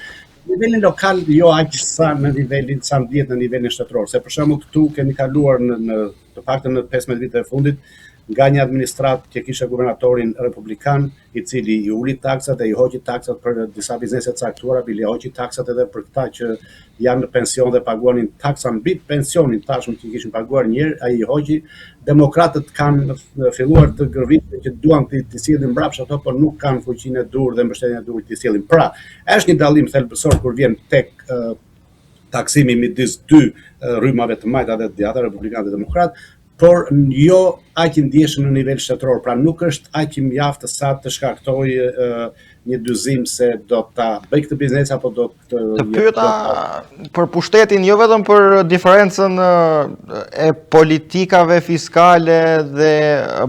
Nivelin lokal jo aq sa në nivelin sa ndjet në nivelin shtetëror, se për shembull këtu kemi kaluar në të paktën në 15 vitet e fundit nga një administratë që kishte guvernatorin republikan, i cili i uli taksat dhe i hoqi taksat për disa biznese të caktuara, bile hoqi taksat edhe për këta që janë në pension dhe paguanin taksa mbi pensionin tashmë që kishin paguar një herë, ai i hoqi. Demokratët kanë filluar të gërvitin që duan të sillin mbrapsht ato, por nuk kanë fuqinë e dur dhe mbështetjen e dur të sillin. Pra, është një dallim thelbësor kur vjen tek taksimi midis dy rrymave të majta dhe të djata, republikanë dhe demokrat, por jo aq i ndjeshëm në nivel shtetëror, pra nuk është aq i mjaftë sa të shkaktojë një dyzim se do ta bëj këtë biznes apo do të pyeta për pushtetin, jo vetëm për diferencën e politikave fiskale dhe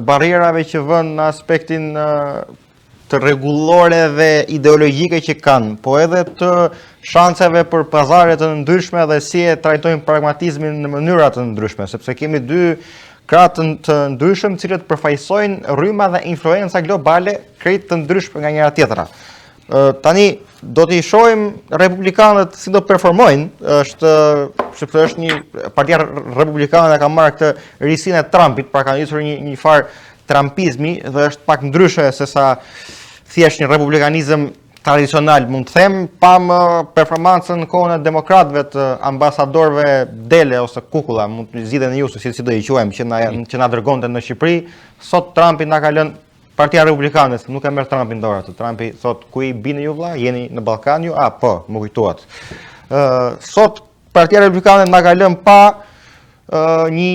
barierave që vënë në aspektin të rregullore dhe ideologjike që kanë, po edhe të shanseve për pazare të ndryshme dhe si e trajtojnë pragmatizmin në mënyra të ndryshme, sepse kemi dy kratë të ndryshëm cilët përfaqësojnë rryma dhe influenca globale krejt të ndryshme nga njëra tjetra. Tani do t'i shohim republikanët si do performojnë, sepse është një partia republikane ka marrë këtë risinë e Trumpit, pra ka nisur një farë trumpizmi dhe është pak ndryshe se sa thjesht një republikanizëm tradicional, mund të them, pam performancën në kohën e demokratëve të ambasadorëve dele ose kukulla, mund të zgjidheni ju se si do i quajmë, që na dërgonte në Shqipëri. Sot Trumpi na ka lënë Partia Republikane, nuk e merr Trumpin dorë atë. Trumpi thot ku i bini ju vlla, jeni në Ballkan ju? Po, më kujtohet. Sot Partia Republikane na ka lënë pa një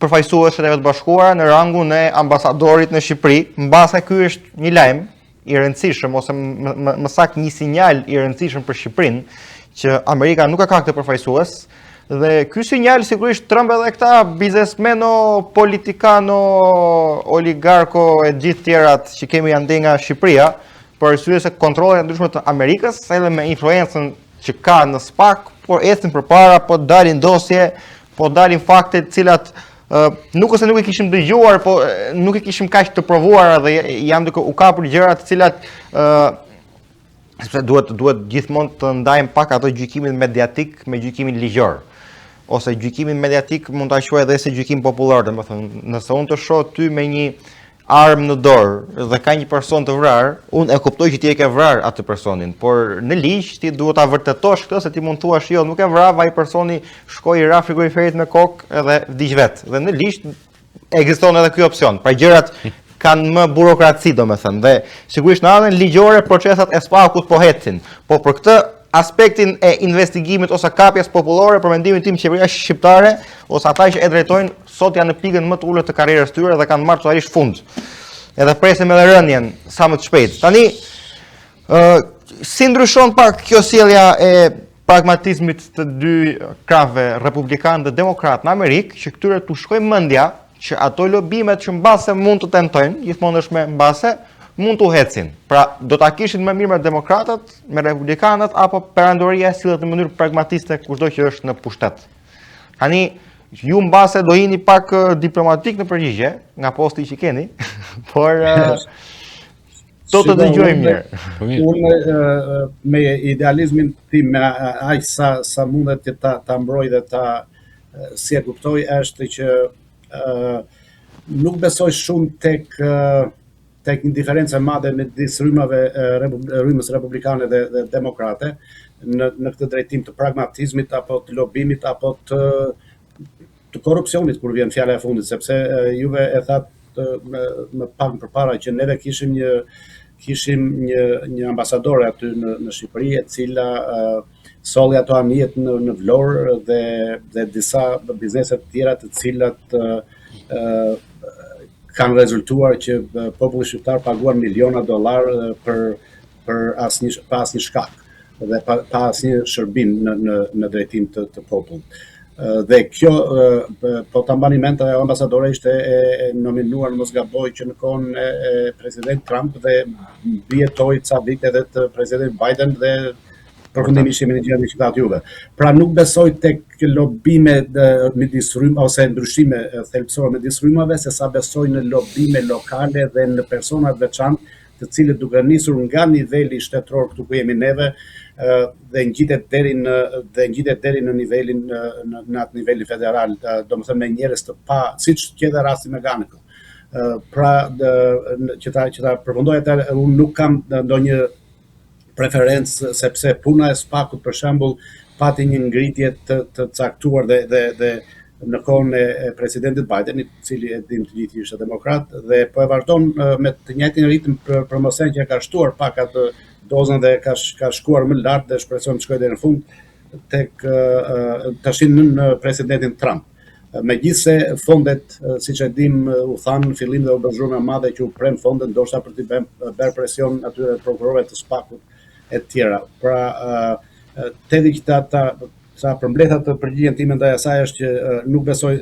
përfaqësues të Shtetet Bashkuara në rangun e ambasadorit në Shqipëri, mbase ky është një lajm i rëndësishëm ose më saktë një sinjal i rëndësishëm për Shqipërinë që Amerika nuk ka këtë përfaqësues, Dhe ky sinjal sigurisht Trump edhe këta biznesmeno, politikano, oligarko e gjithë tjerat që kemi janë nga Shqipëria, për arsye se kontrollet e ndryshme të Amerikës, edhe me influencën që ka në SPAC, por ecin përpara, po dalin dosje, po dalin fakte të cilat nuk ose nuk i kishim dëgjuar, po nuk i kishim kaq të provuara dhe jam duke u kapur gjëra të cilat sepse duhet gjithmonë të ndajmë pak ato gjykimin mediatik me gjykimin ligjor. Ose gjykimin mediatik mund ta quaj edhe si gjykim popullor, domethënë, nëse unë të shoh ty me një armë në dorë dhe ka një person të vrarë, unë e kuptoj që ti e ke vrarë atë personin, por në ligj ti duhet ta vërtetosh këtë se ti mund thuash jo, nuk e vrava, ai personi shkoi i ra frigoriferit me kokë edhe vdiq vet. Dhe në ligj ekziston edhe ky opsion. Pra gjërat kanë më burokraci, domethënë, dhe sigurisht në anën ligjore procesat e SPAC-ut po ecin. Po për këtë aspektin e investigimit ose kapjes popullore, për mendimin tim qeveria shqiptare ose ata që e drejtojnë sot janë në pikën më të ulët të karrierës tyre dhe kanë marrë totalisht fund. Edhe presim edhe rënien sa më të shpejt. Tani si ndryshon pak kjo sjellja e pragmatizmit të dy krahëve, republikan dhe demokrat në Amerikë, që këtyre tu shkoj mendja që ato lobimet që mbase mund të tentojnë, gjithmonë është me mbase, mund të hecin. Pra, do ta kishin më mirë me demokratët, me republikanët, apo perandoria sillet në mënyrë pragmatiste kushdo që është në pushtet. Tani, ju mbase do jeni pak diplomatik në përgjigje, nga posti që keni, por do të dëgjojmë mirë. Unë me idealizmin tim, me aq sa mundet që ta mbroj dhe si e kuptoj, është që nuk besoj shumë tek një diferencë e madhe midis rrymës republikane dhe demokrate në këtë drejtim të pragmatizmit apo të lobimit apo të korrupsionit kur vjen fjala e fundit, sepse juve e thatë më pak përpara që neve kishim një ambasadore aty në Shqipëri, e cila solli ato anijet në Vlorë dhe disa biznese të tjera të cilat kanë rezultuar që populli shqiptar paguan miliona dollar për asnjë shkak dhe pa asnjë shërbim në drejtim të popullit. Dhe kjo, po ta mbani mend, ajo ambasadore ishte e nominuar, mos gaboj, që në kohën e president Trump dhe mbijetoi ca vite edhe të president Biden dhe përfundimi ishte menaxher i qytetit juve. Pra nuk besoj tek lobime midis ose ndryshime thelbësore midis rrymave, sesa besoj në lobime lokale dhe në persona të veçantë, të cilët duke nisur nga niveli shtetëror këtu ku jemi neve dhe ngjitet deri në nivelin në atë nivelin federal, domethënë me njerëz të pa, siç që edhe rasti me Ganikën. Pra që ta përfundoj atë, unë nuk kam ndonjë preferencë, sepse puna e SPAC-ut për shembull pati një ngritje të caktuar dhe në kohën e presidentit Biden, i cili e dim të gjithë ishte demokrat, dhe po e vazhdon me të njëjtin ritëm për mosen që ka shtuar pak atë dozën dhe ka shkuar më lart dhe shpresojmë të shkojë deri në fund tek tashin në presidentin Trump. Megjithse fondet, siç e dim, u thanë në fillim dhe u bë zhurmë e madhe që u prem fondet ndoshta për të bërë presion atyre prokurorëve të SPAC-ut e tjera. Pra, tedi që sa përmbledha të përgjigjen time ndaj asaj është që nuk besoj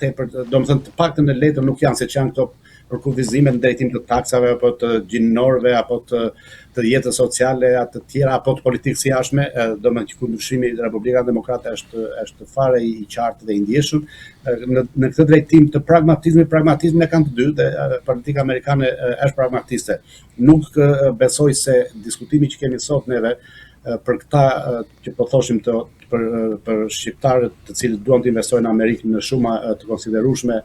tepër, domethënë të paktën në letër nuk janë, siç janë këto përkufizime në drejtim të taksave apo të gjinnorëve apo të jetës sociale atë të tjera apo të politikës së jashtme, domethënë që ndryshimi i Republikanëve Demokratë është fare i qartë dhe i ndjeshëm. Në këtë drejtim të pragmatizmin e kanë të dy dhe politika amerikane është pragmatiste. Nuk besoj se diskutimi që kemi sot neve për këta që po thoshim për shqiptarët të cilët duan të investojnë në Amerikë në shuma të konsiderueshme,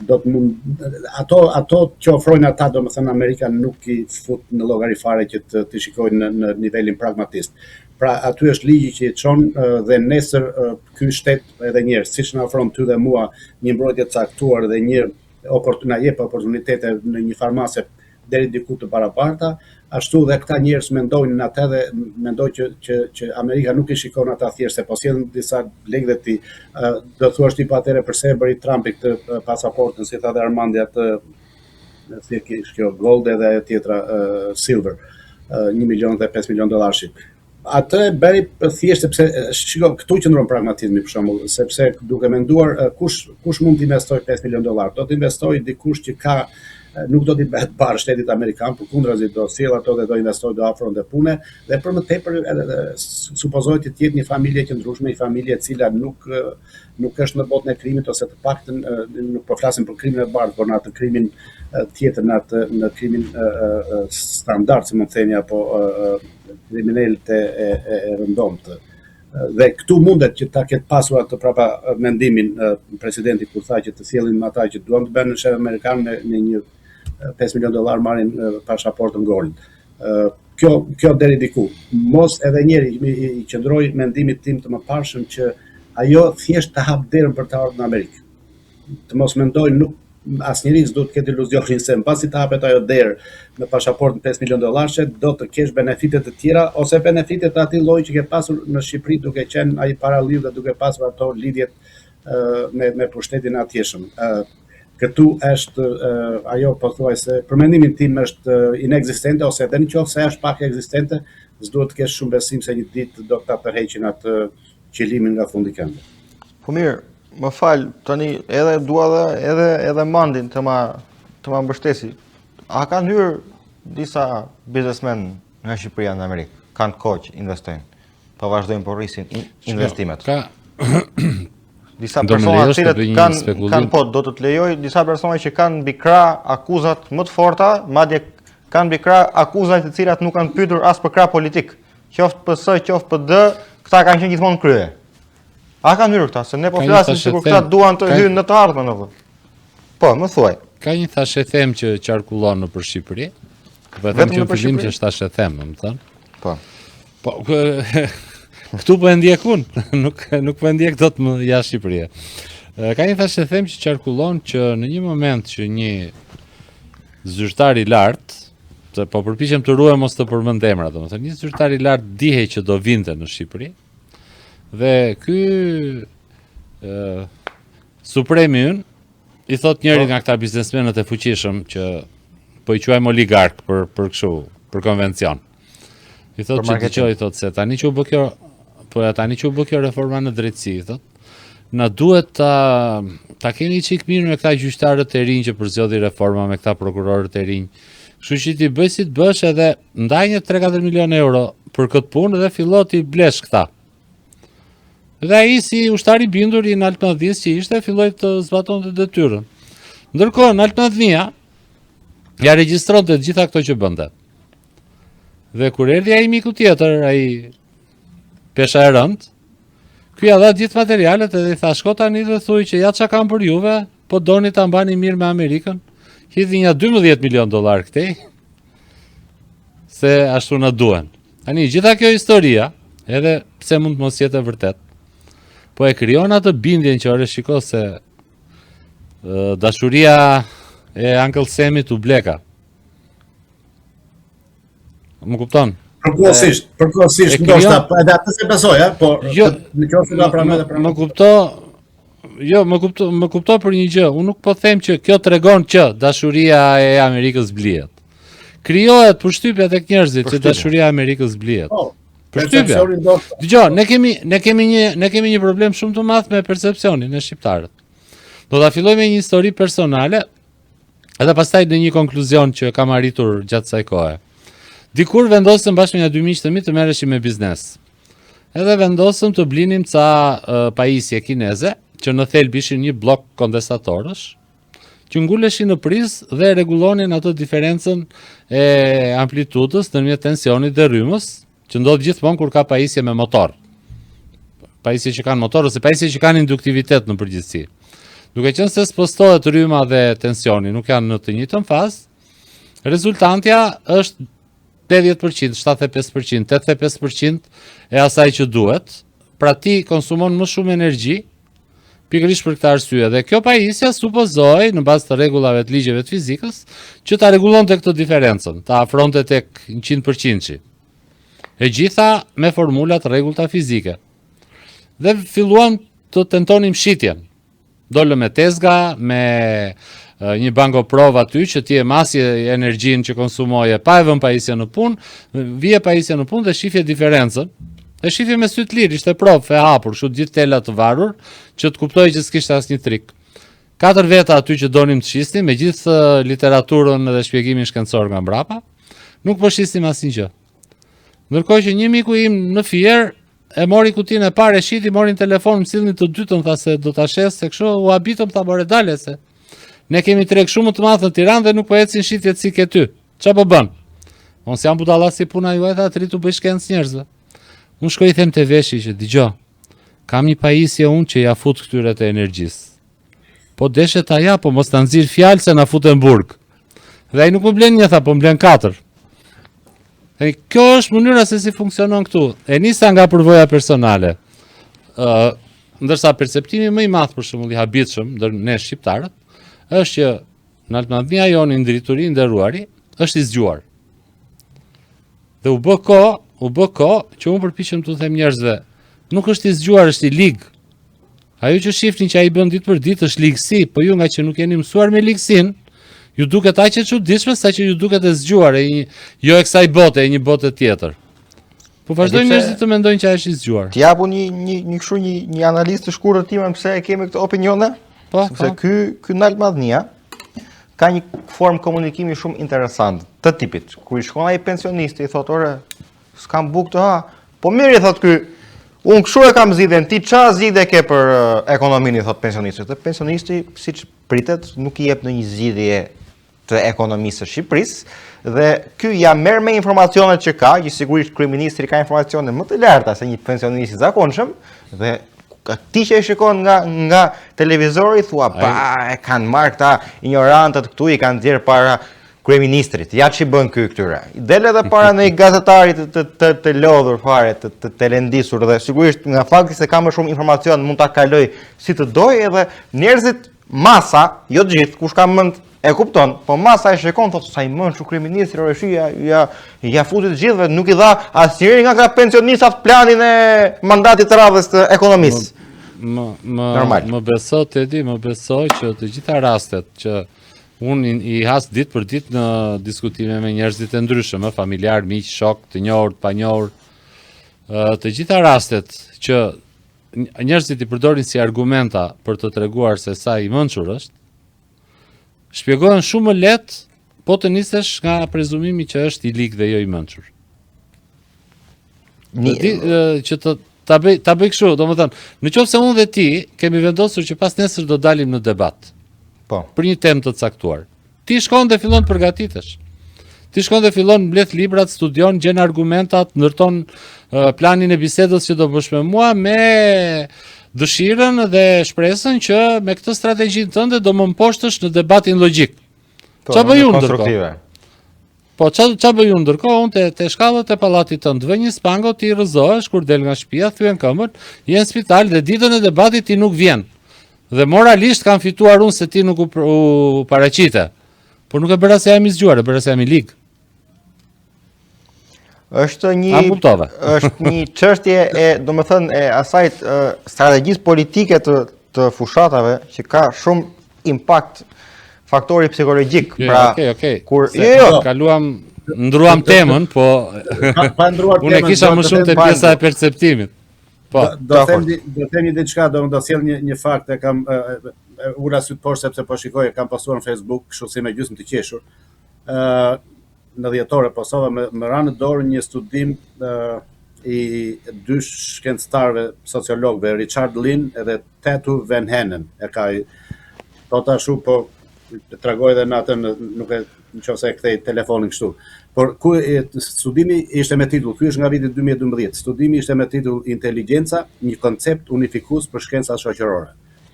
do të mund ato që ofrojnë ata, domethënë Amerika nuk i fut në llogari fare që të shikojnë në nivelin pragmatist. Pra aty është ligji që i çon dhe nesër ky shtet edhe një herë, siç na ofron ty dhe mua një mbrojtje të caktuar dhe një na jep oportunitete në një farmase deri diku të barabarta, ashtu dhe këta njerëz mendojnë në atë dhe mendoj që Amerika nuk i shikon ata thjesht se po sjellin disa lekë dhe ti do thuash ti patëre përse e bëri Trumpi këtë pasaportën, si tha dhe Armandi atë si kjo gold edhe tjetra silver, $1 milion dhe $5 milion. Atë e bëri thjesht sepse shiko, këtu qëndron pragmatizmi për shembull, sepse duke menduar kush mund të investojë $5 milion, do të investojë dikush që ka nuk do t'i bëhet barë shtetit amerikan, përkundrazi do sjell ato dhe do investojë, do ofron dhe pune, dhe për më tepër edhe supozohet të jetë një familje qëndrueshme, një familje e cila nuk është në botën e krimit, ose të paktën nuk po flasim për krimin e bardhë, por në atë krimin tjetër, në krimin standard, si mund të themi, apo kriminalët e rëndomtë. Dhe këtu mundet që ta ketë pasur atë prapa mendimin presidenti kur tha që të sjellin ata që duan të bënë në shtetin amerikan në një $5 milion marrin pasaportën golden. Kjo deri diku. Mos edhe njëri i qëndroi mendimit tim të mëparshëm që ajo thjesht të hap derën për të ardhur në Amerikë. Të mos mendojnë, nuk asnjëri s'do të ketë iluzionin se mbasi të hapet ajo derë me pasaportën $5 milion, do të kesh benefite të tjera ose benefite të atij lloji që ke pasur në Shqipëri duke qenë ai paralidh dhe duke pasur ato lidhjet me pushtetin e atjeshëm. Këtu është ajo pothuajse për mendimin tim është inekzistente, ose edhe nëse është pak ekzistente, s'duhet të kesh shumë besim se një ditë do ta tërheqin atë qëllimin nga fundi këmbë. Po mirë, më fal, tani edhe dua edhe Mandin të ma mbështesi. A kanë hyrë disa biznesmen nga Shqipëria në Amerikë? Kanë kohë që investojnë, po vazhdojnë po rrisin investimet. Disa persona të cilët kanë po do të të lejoj disa persona që kanë mbi krah akuzat më të forta, madje kanë mbi krah akuzat të cilat nuk kanë pyetur as për krah politik. Qoftë PS, qoftë PD, këta kanë qenë gjithmonë krye. A kanë hyrë këta? Se ne po flasim sikur këta duan të hyjnë në të ardhmen apo. Po, më thuaj. Ka një thashë them që qarkullon nëpër Shqipëri. Vetëm që në fillim që është thashë them, më thënë. Po. Po, këtu po e ndjek unë, nuk po e ndjek dot më jashtë Shqipërisë. Ka një thashë them që qarkullon që në një moment që një zyrtar i lartë, se po përpiqem të ruaj mos të përmend emra, domethënë një zyrtar i lartë dihej që do vinte në Shqipëri. Dhe ky supremi ynë i thot njëri nga këta biznesmenët e fuqishëm që po i quajmë oligark për kështu, për konvencion. I thot që dëgjoj, i thot se tani që u bë kjo reforma në drejtësi, i thot, na duhet ta keni çik mirë me këta gjyqtarët e rinj që përzjodhi reforma, me këta prokurorët e rinj. Kështu që ti bëj si të bësh edhe ndaj një 3-4 milion euro për këtë punë dhe fillo ti blesh këta. Dhe ai si ushtari bindur i Altmadhis që ishte, filloi të zbatonte detyrën. Ndërkohë Altmadhia ja regjistronte të gjitha këto që bënte. Dhe kur erdhi ai miku tjetër, ai pesha e rënd, ky ja dha gjithë materialet edhe i tha shko tani dhe thuaj që ja çka kam për juve, po doni ta mbani mirë me Amerikën. Hidhi një $12 milion këtej, se ashtu na duhen. Tani gjitha kjo historia, edhe pse mund të mos jetë e vërtet, po e krijon atë bindjen që ore shiko se dashuria e Uncle Semit u bleka. Më kupton? Përkohësisht, ndoshta edhe atë se besoj, po nëse do pranoj dhe pranoj. Më kupto për një gjë. Unë nuk po them që kjo tregon që dashuria e Amerikës blihet. Krijohet përshtypja tek njerëzit që dashuria e Amerikës blihet. Përshtypja. Dgjoj, ne kemi një problem shumë të madh me percepcionin e shqiptarët. Do ta filloj me një histori personale, edhe pastaj në një konkluzion që kam arritur gjatë kësaj kohe. Dikur vendosëm bashkë me një dy miq të mi të merreshim me biznes. Edhe vendosëm të blinim ca pajisje kineze, që në thelb ishin një blok kondensatorësh, që nguleshin në prizë dhe rregullonin atë diferencën e amplitudës ndërmjet tensionit dhe rrymës, që ndodh gjithmonë kur ka pajisje me motor. Pajisje që kanë motor ose pajisje që kanë induktivitet në përgjithësi. Duke qenë se spostohet rryma dhe tensioni, nuk janë në të njëjtën fazë, rezultantja është 80%, 75%, 85% e asaj që duhet, pra ti konsumon më shumë energji, pikërisht për këtë arsye. Dhe kjo pajisja supozoi në bazë të rregullave të ligjeve të fizikës që ta rregullonte këtë diferencën, ta afronte tek 100%. E gjitha me formula të rregullta fizike. Dhe filluam të tentonim shitjen. Dolëm me tezga, me një bankoprov aty që ti e masje energjinë që konsumoje pa e vënë pajisje në punë, vije pajisje në punë dhe shifje diferencën. E shifje me sy të lirë, ishte provë e hapur, kështu gjithë tela të varur, që të kuptoj që s'kishte asnjë trik. 4 veta aty që donim të shisnim, me gjithë literaturën dhe shpjegimin shkencor nga mbrapa, nuk po shisnim asnjë gjë. Ndërkohë që një miku im në Fier e mori kutinë e parë, e shiti, mori në telefon, më sillni të dytën, tha se do ta shes, se kështu u habitëm, tha more dale se ne kemi treg shumë të madh në Tiranë dhe nuk po ecin shitjet si ke ty. Ç'a po bën? Unë s'jam budalla si puna juaj, tha, të rritu bëj shkencë njerëzve. Unë shkoj i them te veshi që dëgjoj, kam një pajisje unë që ja fut këtyre të energjisë. Po deshe ta ja, po mos ta nxirr fjalë se na futen burg. Dhe ai nuk më blen një, tha, po më blen 4. E kjo është mënyra se si funksionon këtu. E nisa nga përvoja personale. Ndërsa perceptimi më i madh për shembull i habitshëm ndër ne shqiptarët është që në Altmadnia joni ndrituri nderuari është i zgjuar. Dhe u bë kohë që unë përpiqem t'u them njerëzve, nuk është i zgjuar, është i lig. Ajo që shifni që ai bën ditë për ditë është ligësi, po ju nga që nuk jeni mësuar me ligësinë, ju duket aq e çuditshme sa që ju duket e zgjuar, jo e kësaj bote, e një bote tjetër. Po vazhdojnë njerëzit të mendojnë që ai është i zgjuar. T'japu një analistë të shkurtër time pse e kemi këtë opinione? Po, sepse ky në Altmadnia ka një formë komunikimi shumë interesant, të tipit. Kur i shkon ai pensionisti, i thotë, "Ore, s'kam bukë të ha." Po mirë, i thotë ky, "Unë kështu e kam zgjidhjen, ti ç'a zgjidhje ke për ekonominë?" I thotë pensionisti. Dhe pensionisti, siç pritet, nuk i jep në një zgjidhje të ekonomisë së Shqipërisë, dhe ky ja merr me informacionet që ka, që sigurisht kryeministri ka informacione më të larta se një pensionist i zakonshëm, dhe ti që e shikon nga televizori thua, "Pa, e kanë marrë këta ignorantët këtu, i kanë nxjerr para kryeministrit. Ja ç'i bën ky këtyre." Del edhe para në një gazetari të lodhur fare, të lëndisur, dhe sigurisht nga fakti se ka më shumë informacion mund ta kaloj si të doj, edhe njerëzit masa, jo të gjithë, kush ka mend e kupton, po masa e shikon, thotë, "Sa i mençur kryeministri, ore ja futi të gjithëve, nuk i dha asnjëri nga këta pensionistat planin e mandatit të radhës të ekonomisë." Normal. Më beso Tedi, më besoj që të gjitha rastet që unë i has ditë për ditë në diskutime me njerëzit e ndryshëm, familjar, miq, shok, të njohur, të panjohur, të gjitha rastet që njerëzit i përdorin si argumenta për të treguar se sa i mençur është, shpjegohen shumë më lehtë po të nisesh nga prezumimi që është i lig dhe jo i mençur. Që ta bëj kështu, domethënë, nëse unë dhe ti kemi vendosur që pas nesër do dalim në debat. Po. Për një temë të caktuar. Ti shkon dhe fillon të përgatitesh. Ti shkon dhe fillon mbledh librat, studion, gjen argumentat, ndërton planin e bisedës që do bësh me mua me dëshirën dhe shpresën që me këtë strategjinë tënde do më mposhtësh në debatin logjik. Ç'a bëj unë ndërkohë? Po ç'a bëj unë ndërkohë? Unë te shkallët e pallatit tënd vë një spango, ti rrëzohesh kur del nga shtëpia, thyen këmbën, je në spital dhe ditën e debatit ti nuk vjen. Dhe moralisht kam fituar unë se ti nuk u paraqite. Por nuk e bëra se jam i zgjuar, e bëra se jam i lig. Është një çështje e, domethënë, e asaj strategjisë politike të fushatave që ka shumë impakt faktori psikologjik. Pra, kur ndruam temën, po unë e kisha më shumë te pjesa e perceptimit. Po, do themi diçka, do sjell një fakt, e kam ula syt poshtë sepse po shikoj, kam postuar në Facebook, kështu si me gjysmë të qeshur. Në dhjetore postova me ranë në dorë një studim i dy shkencëtarëve sociologëve, Richard Lynn edhe Tatu Van Henen. E ka thot ashtu, po tregoj edhe në atë, nuk e nëse e kthej telefonin kështu. Por studimi ishte me titull, ky është nga viti 2012. Studimi ishte me titull Inteligjenca, një koncept unifikues për shkencat shoqërore.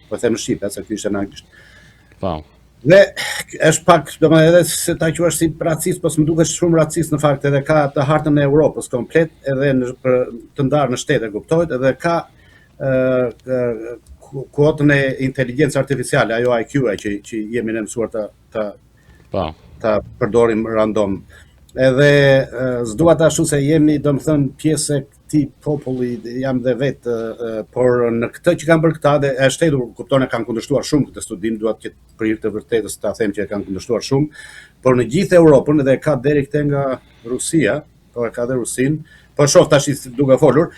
Po them në shqip, se ky ishte në anglisht. Po. Dhe është pak, domethënë, edhe se ta quash si racist, po më duket shumë racist në fakt, edhe ka të hartën e Europës komplet, edhe të ndarë në shtete, kuptohet, edhe ka kuotën e inteligjencë artificiale, ajo IQ-a që jemi ne mësuar ta përdorim random. Edhe s'dua ta ashtu se jemi, domethënë, pjesë e këtij populli jam dhe vetë, por në këtë që kanë bërë këta dhe e shtetur, kupton, e kanë kundërshtuar shumë këtë studim, duhet që për hir të vërtetës ta them që e kanë kundërshtuar shumë, por në gjithë Europën dhe ka deri këthe nga Rusia, po e ka dhe Rusin, po shoh tash duke folur,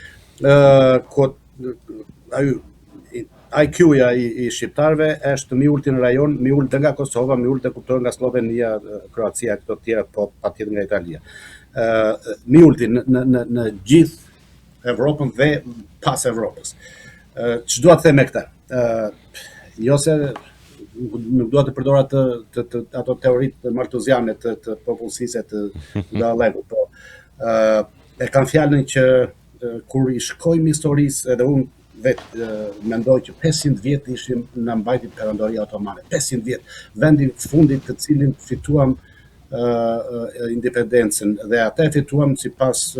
IQ-ja i shqiptarëve është më ulti në rajon, më ulti nga Kosova, më ulti kupton nga Slovenia, Kroacia, këto të tjera, po patjetër nga Italia. Më ulti në gjithë Evropën dhe pas Evropës. Ç'dua të them me këtë? Jo se nuk dua të përdor ato teoritë maltuziane të popullsisë të Gallegut, po e kam fjalën që kur i shkojmë historisë edhe unë vetë mendoj që 500 vjet ishim në mbajtje perandoria otomane. 500 vjet, vendi fundit të cilin fituam independencën dhe atë fituam sipas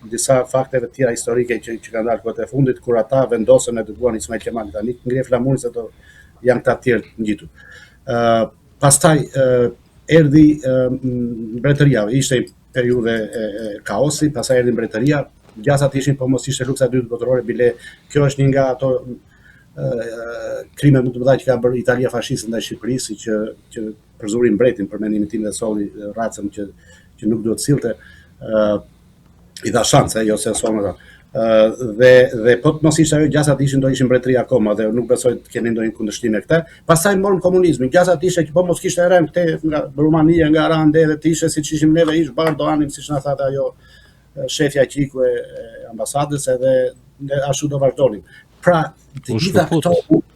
disa fakteve tjera historike që kanë dalë kohët e fundit kur ata vendosën e dëbuan Ismail Kemal. Tani ngre flamurin se ato janë këta të tjerë ngjitur. Pastaj erdhi mbretëria, ishte periudhe kaosi, pastaj erdhi mbretëria. Gjasat ishin, po mos ishte luksa e dytë botërore, bile kjo është një nga ato krime më të mëdha që ka bërë Italia fashiste ndaj Shqipërisë, që përzuri mbretin për mendimin tim dhe solli racën që nuk duhet sillte, i dha shanse, jo se sonë dhe po të mos ishte ajo, gjasat ishin do ishin mbretëri akoma dhe nuk besoj të keni ndonjë kundërshtim me këtë. Pastaj morën komunizmin, gjasat ishte që po mos kishte rënë këte nga Rumania, nga Rande dhe të ishe siç ishim neve, ish bardh do anim siç na thatë ajo shefja që iku e ambasadës edhe ashtu do vazhdonim. Pra, të gjitha këto...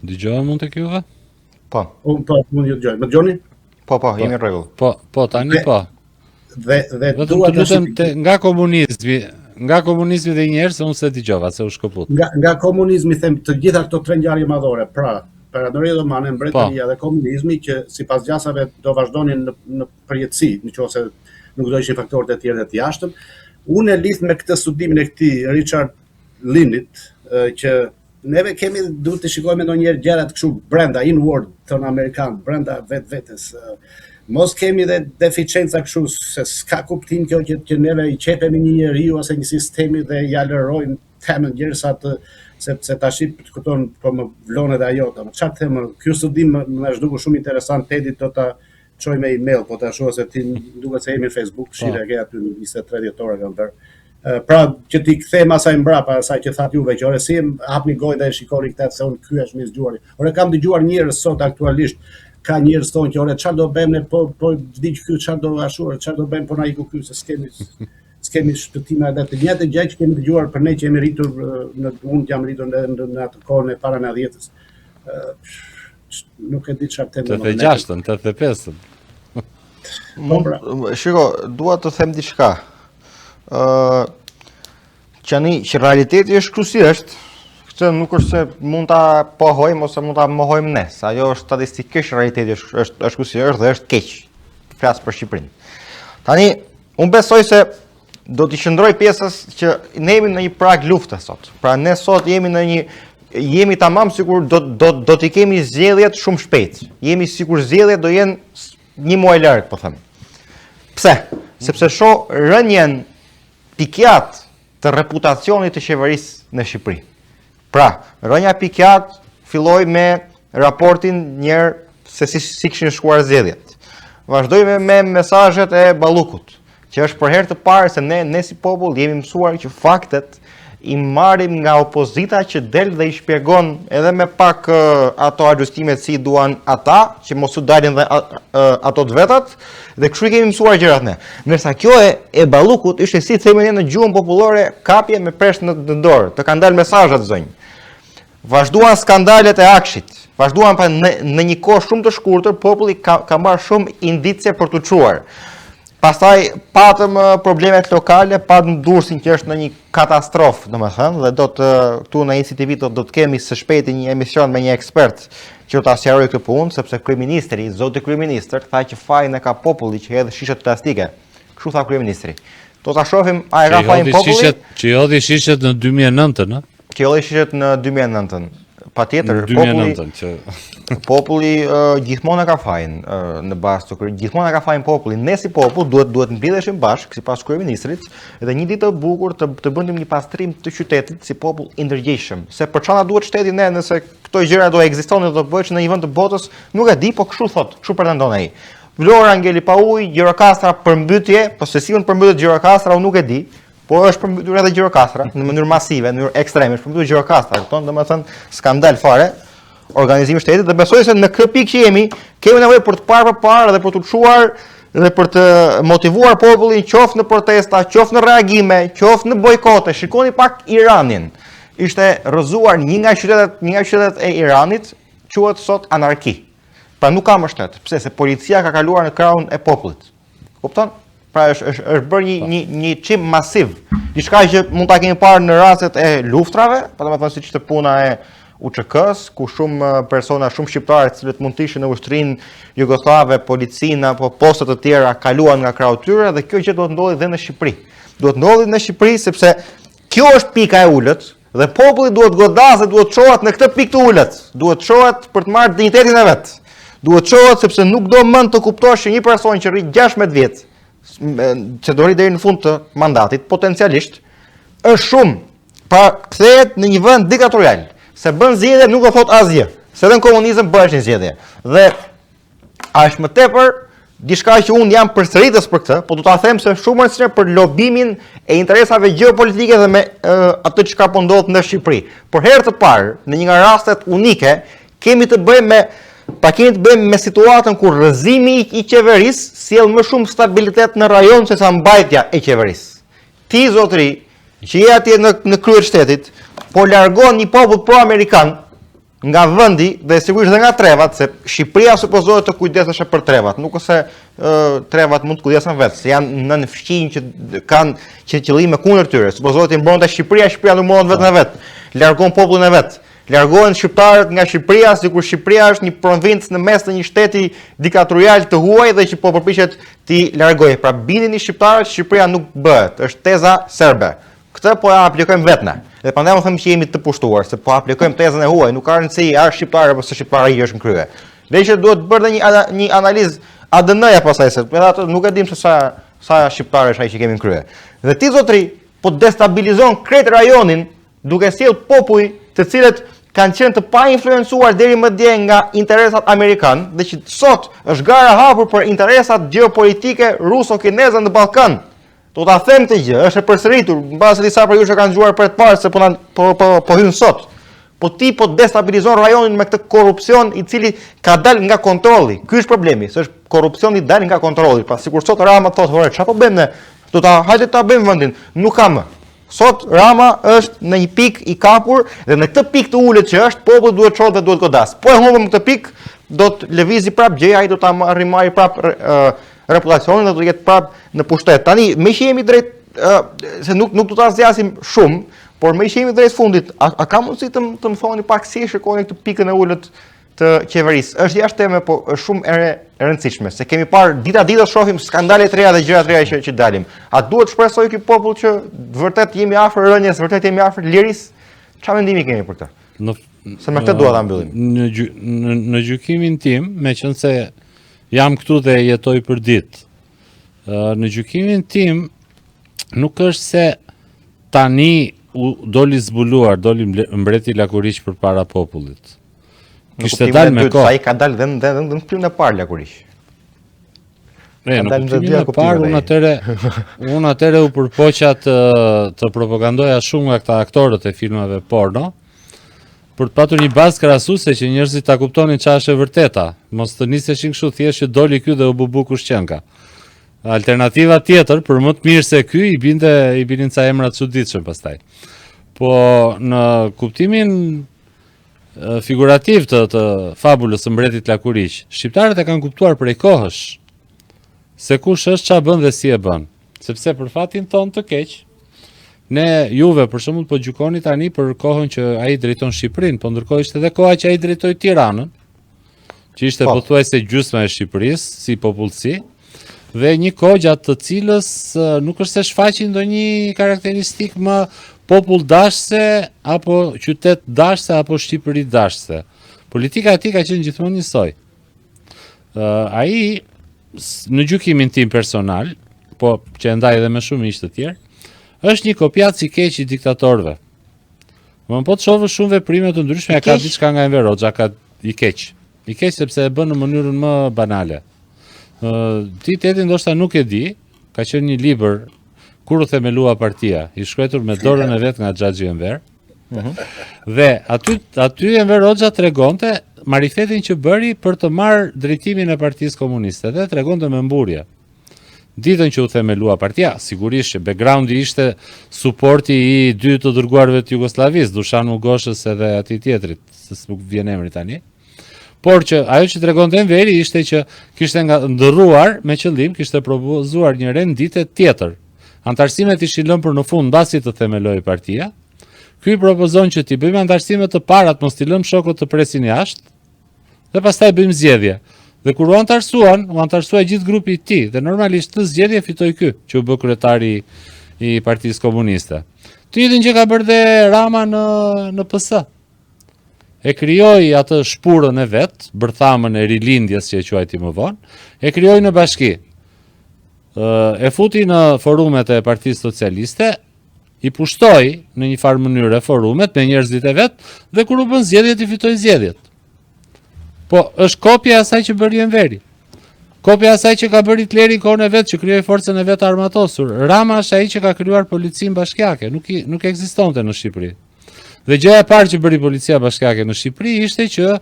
Dëgjoj mund të juve? Po. Unë po, mund ju dëgjoj. Më dëgjoni? Po, jemi në rregull. Po, tani po. Dhe vetëm të lutem nga komunizmi dhe njerë se unë se dëgjova, se u shkëput. Nga komunizmi them të gjitha këto tre ngjarje madhore, pra, perandoria otomane, mbretëria dhe komunizmi që sipas gjasave do vazhdonin në përjetësi, nëse nuk do ishin faktorët e tjerë të jashtëm. Unë e lidh me këtë studimin e këtij Richard Linit, që neve duhet të shikojmë ndonjëherë gjërat kështu brenda inward, thon amerikan, brenda vetes. Mos kemi dhe deficienca kështu se s'ka kuptim kjo që neve i qepemi një njeriu ose një sistemi dhe ja lërojmë temën gjersa sepse tash kupton po më vlon edhe ajo. Çfarë them, ky studim më është dukur shumë interesant, Tedi do ta çoj me email, po ta shoh se ti duket se jemi në Facebook, shire ke aty 23 dhjetor kanë bërë. Pra që ti kthejmë asaj mbrapa, asaj që thatë juve, që ore si hapni gojë dhe shikoni këtë se unë ky është më i zgjuari. Ore kam dëgjuar njerëz sot aktualisht, ka njerëz thonë që ore çfarë do bëjmë ne, po vdiq ky, çfarë do ashur, çfarë do bëjmë po na iku ky, se s'kemi shpëtime edhe të njëjtë gjë që kemi dëgjuar për ne që jemi rritur unë jam rritur në atë kohën e para 90-s. Nuk e di çfarë them. 86-ën, 85-ën. Shiko, dua të them diçka. Që realiteti është kështu si është. Këtë nuk është se mund ta pohojmë ose mund ta mohojmë ne. Ajo është statistikisht realiteti është kështu si është dhe është keq. Flas për Shqipërinë. Tani, unë besoj se do t'i qëndroj pjesës që ne jemi në një prag lufte sot. Pra ne sot jemi tamam sikur do t'i kemi zgjedhjet shumë shpejt. Jemi sikur zgjedhjet do jenë një muaj larg, po them. Pse? Sepse shoh rënjen pikjat të reputacionit të qeverisë në Shqipëri. Pra, rënja pikjat filloi me raportin njerë se si kishin shkuar zgjedhjet. Vazhdoi me mesazhet e Ballukut, që është për herë të parë se ne si popull jemi mësuar që faktet i marrim nga opozita që del dhe i shpjegon edhe me pak ato ajustimet si duan ata, që mos u dalin dhe ato të vetat, dhe kështu i kemi mësuar gjërat ne. Ndërsa kjo e Ballukut ishte si themi ne në gjuhën popullore kapje me presh në dorë, të kanë dalë mesazhat zonjë. Vazhduan skandalet e Akshit, vazhduan pa në një kohë shumë të shkurtër, populli ka marrë shumë indicie për të çuar. Pastaj patëm problemet lokale, patëm Durrësin që është në një katastrofë, domethënë, dhe këtu në ICTV do të kemi së shpejti një emision me një ekspert që do ta sqarojë këtë punë, sepse kryeministri, zoti kryeministër, tha që fajin e ka populli që hedhë shishet plastike. Kështu tha kryeministri. Do ta shohim a e ka fajin populli? Që jodhi shishet në 2009-ën, ë? Që jodhi shishet në 2009-ën. Patjetër, 2009 që populli gjithmonë e ka fajin në bazë të gjithmonë e ka fajin populli. Ne si popull duhet mbledheshim bashkë sipas kryeministrit dhe një ditë të bukur të bëndim një pastrim të qytetit si popull i ndërgjegjshëm. Se për çfarë duhet shteti ne nëse këto gjëra do ekzistonin dhe do bëhesh në një vend të botës, nuk e di, po kështu thot, kështu pretendon ai. Vlora ngeli pa ujë, Gjirokastra përmbytje, po se si unë përmbytet Gjirokastra unë nuk e di. Po është përmbytur edhe Gjirokastra në mënyrë masive, në mënyrë ekstreme, është përmbytur Gjirokastra, kupton? Domethënë skandal fare organizimi i shtetit dhe besoj se në këtë pikë që kemi nevojë për të parë përpara dhe për të çuar dhe për të motivuar popullin qoftë në protesta, qoftë në reagime, qoftë në bojkote. Shikoni pak Iranin. Ishte rrëzuar një nga qytetet e Iranit, quhet sot anarki. Pra nuk ka më shtet. Pse? Se policia ka kaluar në krahun e popullit. Kupton? Pra është bërë një çim masiv. Diçka që mund ta kemi parë në rastet e luftrave, domethënë siç ishte puna e UÇK-s, ku shumë persona, shumë shqiptarë të cilët mund të ishin në ushtrinë jugoslave, policinë apo postet të tjera kaluan nga krahu i tyre dhe kjo gjë duhet ndodhi edhe në Shqipëri. Duhet ndodhi në Shqipëri sepse kjo është pika e ulët dhe populli duhet godasë, duhet çohet në këtë pikë të ulët. Duhet çohet për të marrë dinjitetin e vet. Duhet çohet sepse nuk do mend të kuptosh që një person që rri 16 vjet që do rri deri në fund të mandatit, potencialisht, është shumë, pra kthehet në një vend diktatorial, se bën zgjedhje nuk do thot asgjë, se edhe në komunizëm bëheshin zgjedhje. Dhe është më tepër diçka që unë jam përsëritës për këtë, po do ta them se shumë rëndësishme për lobimin e interesave gjeopolitike dhe me atë çka po ndodh në Shqipëri. Për herë të parë, në një nga rastet unike, kemi të bëjmë me situatën ku rrëzimi i qeverisë sjell më shumë stabilitet në rajon se sa mbajtja e qeverisë. Ti zotëri, që je atje në krye të shtetit, po largon një popull pro-amerikan nga vendi dhe sigurisht edhe nga trevat, se Shqipëria supozohet të kujdeseshe për trevat, nuk ose trevat mund të kujdesen vetë, se janë në fqinj që kanë qëllime kundër tyre, supozohet të mbronte Shqipëria nuk mbron vetë në vetë, largon popullin e vetë. Largohen shqiptarët nga Shqipëria, sikur Shqipëria është një provincë në mes të një shteti diktatorial të huaj dhe që po përpiqet t'i largojë. Pra bindini shqiptarët, Shqipëria nuk bëhet, është teza serbe. Këtë po ja aplikojmë vetë ne. Dhe prandaj më them që jemi të pushtuar, se po aplikojmë tezën e huaj, nuk ka rëndësi a është shqiptar apo se shqiptari është në krye. Dhe që duhet bërë një analizë ADN-ja pastaj se atë nuk e dim se sa shqiptarë është ai që kemi në krye. Dhe ti zotri po destabilizon krejt rajonin duke sjell popull të cilët kanë qenë të pa influencuar deri më dje nga interesat amerikan dhe që sot është gara hapur për interesat gjeopolitike ruso-kineze në Ballkan. Do ta them këtë gjë, është e përsëritur, mbas disa prej jush e kanë dëgjuar për të parë se po hyn sot. Po ti po destabilizon rajonin me këtë korrupsion i cili ka dalë nga kontrolli. Ky është problemi, se është korrupsioni i dalë nga kontrolli. Pra sikur sot Rama thotë, "Ore, çfarë po bëjmë ne? Hajde ta bëjmë vendin." Nuk ka më. Sot Rama është në një pikë i kapur dhe në këtë pikë të ulët që është, populli duhet çohet dhe duhet godas. Po e humbëm këtë pikë, do të lëvizi prap gjëja, ai do ta marrë prap reputacionin dhe do të jetë prap në pushtet. Tani, me që jemi drejt se nuk do ta zgjasim shumë, por me që jemi drejt fundit, a ka mundësi të më thoni pak si shikoni këtë pikën e ulët të qeverisë? Është jashtë teme, po është shumë e rëndësishme, se kemi parë dita shohim skandale të reja dhe gjëra të reja që dalim. A duhet shpresoj ky popull që vërtet jemi afër rënjes, vërtet jemi afër lirisë? Çfarë mendimi keni për këtë? Se me këtë dua ta mbyllim. Në gjykimin tim, meqense jam këtu dhe jetoj për ditë, në gjykimin tim nuk është se tani doli zbuluar, doli mbreti Lakuriq përpara popullit. Kishte dalë me kohë. Ai ka dalë dhe në klubin e parë Lakuriq. Në klubin e parë unë atëre u përpoqa të propagandoja shumë nga këta aktorët e filmave porno, për të patur një bazë krahasuese që njerëzit ta kuptonin çfarë është e vërteta. Mos të niseshin kështu thjesht që doli ky dhe u bubu Kushqenka. Alternativa tjetër për më të mirë se ky i binin ca emra të çuditshëm pastaj. Po në kuptimin figurativ të fabulës së mbretit Lakuriq, shqiptarët e kanë kuptuar prej kohësh se kush është, çfarë bën dhe si e bën. Sepse për fatin ton të keq, ne juve për shembull po gjykoni tani për kohën që ai drejton Shqipërinë, po ndërkohë ishte edhe koha që ai drejtoi Tiranën, që ishte pothuajse gjysma e Shqipërisë si popullsi, dhe një kohë gjatë të cilës nuk është se shfaqi ndonjë karakteristikë më popull dashse, apo qytet dashse, apo Shqipëri dashse. Politika e tij ka qenë gjithmonë njësoj. Ai, në gjykimin tim personal, po që e ndaj edhe me shumë miq të tjerë, është një kopjac i keq i diktatorëve. Po të shohë shumë veprime të ndryshme, ka diçka nga Enver Hoxha, ka i keq. I keq sepse e bën në mënyrën më banale. Ti teti ndoshta nuk e di, ka qenë një libër kur u themelua partia, i shkruar me dorën e vet nga Xhaxhi Enver. Dhe aty Enver Hoxha tregonte marifetin që bëri për të marrë drejtimin e Partisë Komuniste dhe tregonte me mburje. Ditën që u themelua partia, sigurisht që backgroundi ishte suporti i dy të dërguarve të Jugosllavisë, Dušanu Goshës edhe atij tjetrit, se nuk vjen emri tani. Por që ajo që tregonte Enveri ishte që kishte ndërruar me qëllim, kishte propozuar një renditje tjetër. Antarësimet ishin lënë për në fund mbasi të themeloi partia. Ky propozon që t'i bëjmë antarësime të parat, mos t'i lëmë shokët të presin jashtë, dhe pastaj bëjmë zgjedhje. Dhe kur u antarësua gjithë grupi i tij, dhe normalisht të zgjedhje fitoi ky, që u bë kryetari i Partisë Komuniste. Të njëjtën që ka bërë dhe Rama në PS. E krijoi atë shpurën e vet, bërthamën e rilindjes që e quajti më vonë, e krijoi në bashki. E futi në forumet e Partisë Socialiste, i pushtoi në një farë mënyrë forumet me njerëzit e vet, dhe kur u bën zgjedhjet i fitoi zgjedhjet. Po është kopja e asaj që bëri Enveri. Kopja e asaj që ka bërë Hitleri kohën e vet, që krijoi forcën e vet armatosur. Rama është ai që ka krijuar policinë bashkiake, nuk ekzistonte në Shqipëri. Dhe gjëja e parë që bëri policia bashkiake në Shqipëri ishte që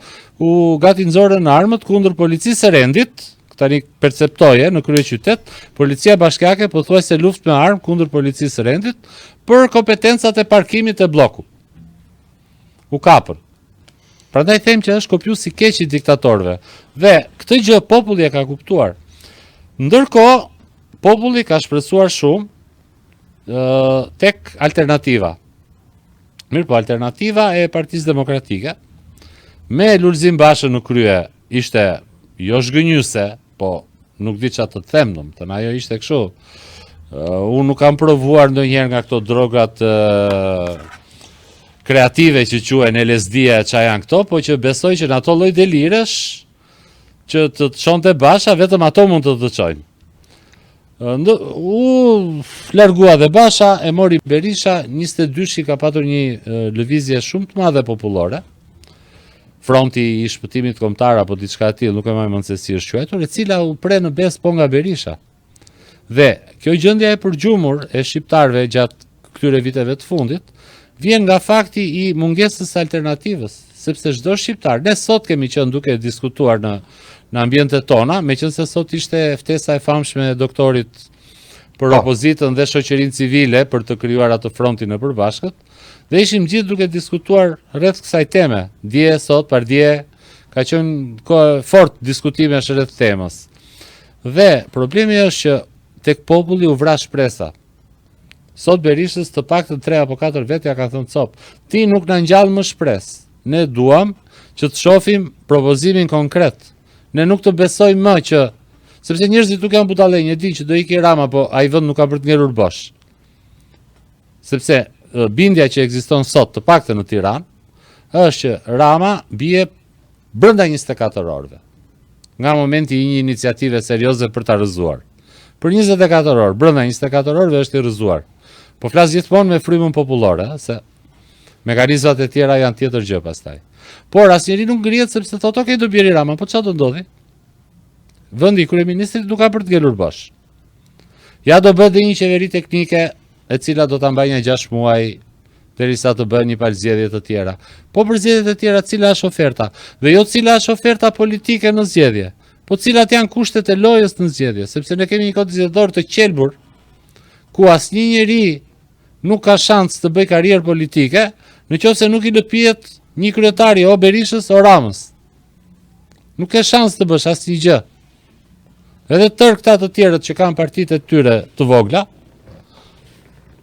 u gati nxorën armët kundër policisë së rendit. Tani perceptoje në kryeqytet, policia bashkiake pothuajse luftë me armë kundër policisë së rendit për kompetencat e parkimit të bllokut. U kapën. Prandaj them që është kopjues i keq i diktatorëve. Dhe këtë gjë populli e ka kuptuar. Ndërkohë, populli ka shpresuar shumë tek alternativa. Mirë, po alternativa e Partisë Demokratike me Lulzim Bashën në krye ishte jo zhgënjyse, po nuk di çfarë të them, domethënë ajo ishte kështu. Unë nuk kam provuar ndonjëherë nga këto drogat kreative që quhen LSD-a, çfarë janë këto, po që besoj që në ato lloj delirësh që të çonte Basha, vetëm ato mund të të çojnë. U largua dhe Basha, e mori Berisha, 22-shi ka patur një lëvizje shumë të madhe popullore. Fronti i shpëtimit kombëtar apo diçka e tillë, nuk e mbaj mend se si është quajtur, e cila u pre në bes po nga Berisha. Dhe kjo gjendje e përgjumur e shqiptarëve gjatë këtyre viteve të fundit vjen nga fakti i mungesës alternativës, sepse çdo shqiptar, ne sot kemi qenë duke diskutuar në ambientet tona, meqense sot ishte ftesa e famshme e doktorit për opozitën dhe shoqërinë civile për të krijuar atë frontin e përbashkët, dhe ishim gjithë duke diskutuar rreth kësaj teme. Dje, sot, pardje, ka qenë fort diskutimesh rreth temës. Dhe problemi është që tek populli u vra shpresa. Sot Berishës të paktën 3 apo 4 vetja ka thënë cop. Ti nuk na ngjall më shpresë. Ne duam që të shohim propozimin konkret. Ne nuk të besojmë më që, sepse njerëzit nuk janë budallë, e din që do ikë Rama, po ai vend nuk ka për të ngelur bosh. Sepse bindja që ekziston sot, të paktën në Tiranë, është që Rama bie brenda 24 orëve. Nga momenti i një iniciative serioze për ta rrëzuar. Për 24 orë, brenda 24 orëve është i rrëzuar. Po flas gjithmonë me frymën popullore, se mekanizmat e tjera janë tjetër gjë pastaj. Por asnjëri nuk ngrihet sepse thotë okay, do bjerë Rama, po çfarë do ndodhi? Vendi i kryeministrit nuk ka për të ngelur bosh. Ja do bëhet një qeveri teknike e cila do ta mbajë një 6 muaj derisa të bëhen një palë zgjedhje të tjera. Po për zgjedhjet e tjera cila është oferta? Dhe jo cila është oferta politike në zgjedhje, po cilat janë kushtet e lojës në zgjedhje, sepse ne kemi një kod zgjedhor të qelbur ku asnjë njeri nuk ka shans të bëj karrierë politike nëse nuk i lëpihet një kryetari o Berishës o Ramës. Nuk ke shans të bësh asnjë gjë. Edhe tërë këta të tjerët që kanë partitë e tyre të vogla,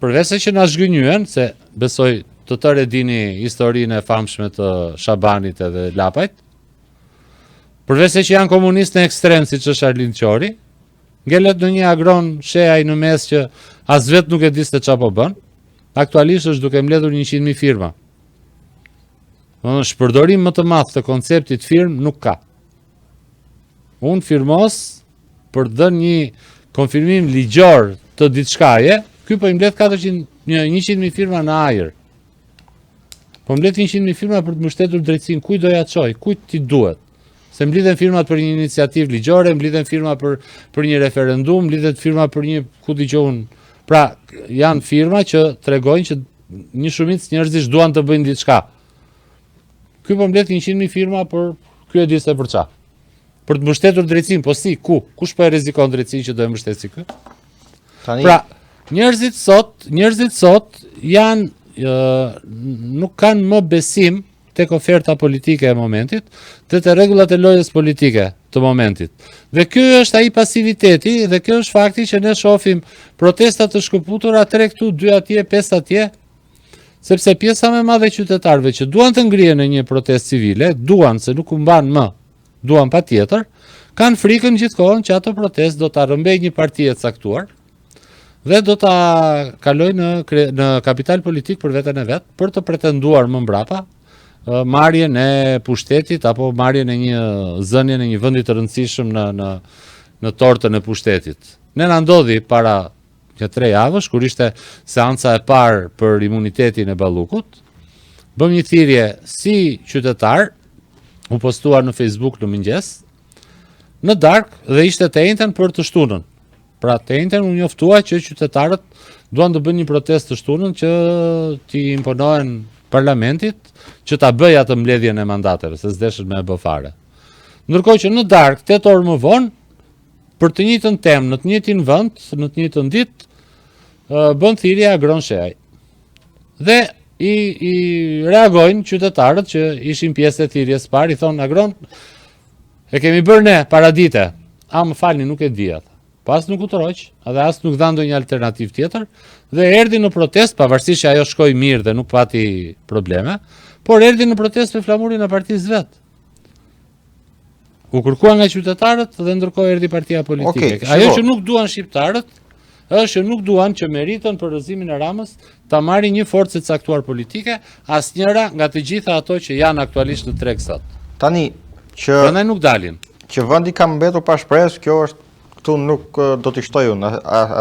përveç se që na zhgënjyen, se besoj të tërë e dini historinë e famshme të Shabanit edhe Lapajt, përveç se që janë komunistë në ekstrem siç është Arlind Qori, ngelet në një agron shehaj në mes që as vetë nuk e di se çfarë po bën. aktualisht është duke mbledhur 100.000 firma. Shpërdorim më të madh të konceptit firmë nuk ka. Unë firmos për të dhënë një konfirmim ligjor të diçkaje, ky po i mbledh 100.000 firma në ajër. Po mbledh 100.000 firma për të mbështetur drejtësinë, kujt do ja çoj, kujt ti duhet. Se mblidhen firmat për një iniciativë ligjore, mblidhen firma për një referendum, mblidhet firma për një ku dëgjoj unë. Pra, janë firma që tregojnë që një shumicë njerëzish duan të bëjnë diçka. Ky po mbledh 100.000 firma për ky e di se për çfarë. Për të mbështetur drejtësinë, po si, ku? Kush po e rrezikon drejtësinë që do e mbështetë si ky? Pra, njerëzit sot janë nuk kanë më besim tek oferta politike e momentit, te rregullat e lojës politike të momentit. Dhe ky është ai pasiviteti dhe kjo është fakti që ne shohim protesta të shkëputura 3 këtu, 2 atje, 5 atje, sepse pjesa më e madhe e qytetarëve që duan të ngrihen në një protestë civile, duan se nuk u mban më, duan patjetër, kanë frikën gjithkohon që ato protestë do ta rrëmbejë një parti e caktuar dhe do ta kalojë në kapital politik për veten e vet, për të pretenduar më mbrapa marrjen e pushtetit apo marrjen e një zënien e një vendi të rëndësishëm në tortën e pushtetit. Ne na ndodhi para 3 javësh kur ishte seanca e parë për imunitetin e Ballukut, bëm një thirrje si qytetar, u postuar në Facebook në mëngjes, në darkë dhe ishte të njëjtën për të shtunën. Pra të njëjtën u njoftua që qytetarët duan të bëjnë një protestë të shtunën që t'i imponohen parlamentit që ta bëj atë mbledhjen e mandateve, se s'deshin me e bë fare. Ndërkohë që në darkë 8 orë më vonë, për të njëjtën temë, në të njëjtin vend, në të njëjtën ditë, bën thirrje Agron Sheaj. Dhe i reagojnë qytetarët që ishin pjesë e thirrjes parë, i thonë Agron, e kemi bërë ne paradite. A më falni, nuk e di atë. Pas nuk u toroq, edhe as nuk dha ndonjë alternativë tjetër, dhe erdhi në protestë, pavarësisht që ajo shkoi mirë dhe nuk pati probleme, por erdhi në protestë me flamurin e partisë vet. U kërkua nga qytetarët dhe ndërkohë erdhi partia politike. Ajo që nuk duan shqiptarët është që nuk duan që meritën për rrëzimin e Ramës ta marrin një forcë e caktuar politike, asnjëra nga të gjitha ato që janë aktualisht në treg sot. Tani që prandaj nuk dalin. Që vendi ka mbetur pa shpresë, kjo është këtu nuk do t'i shtoj unë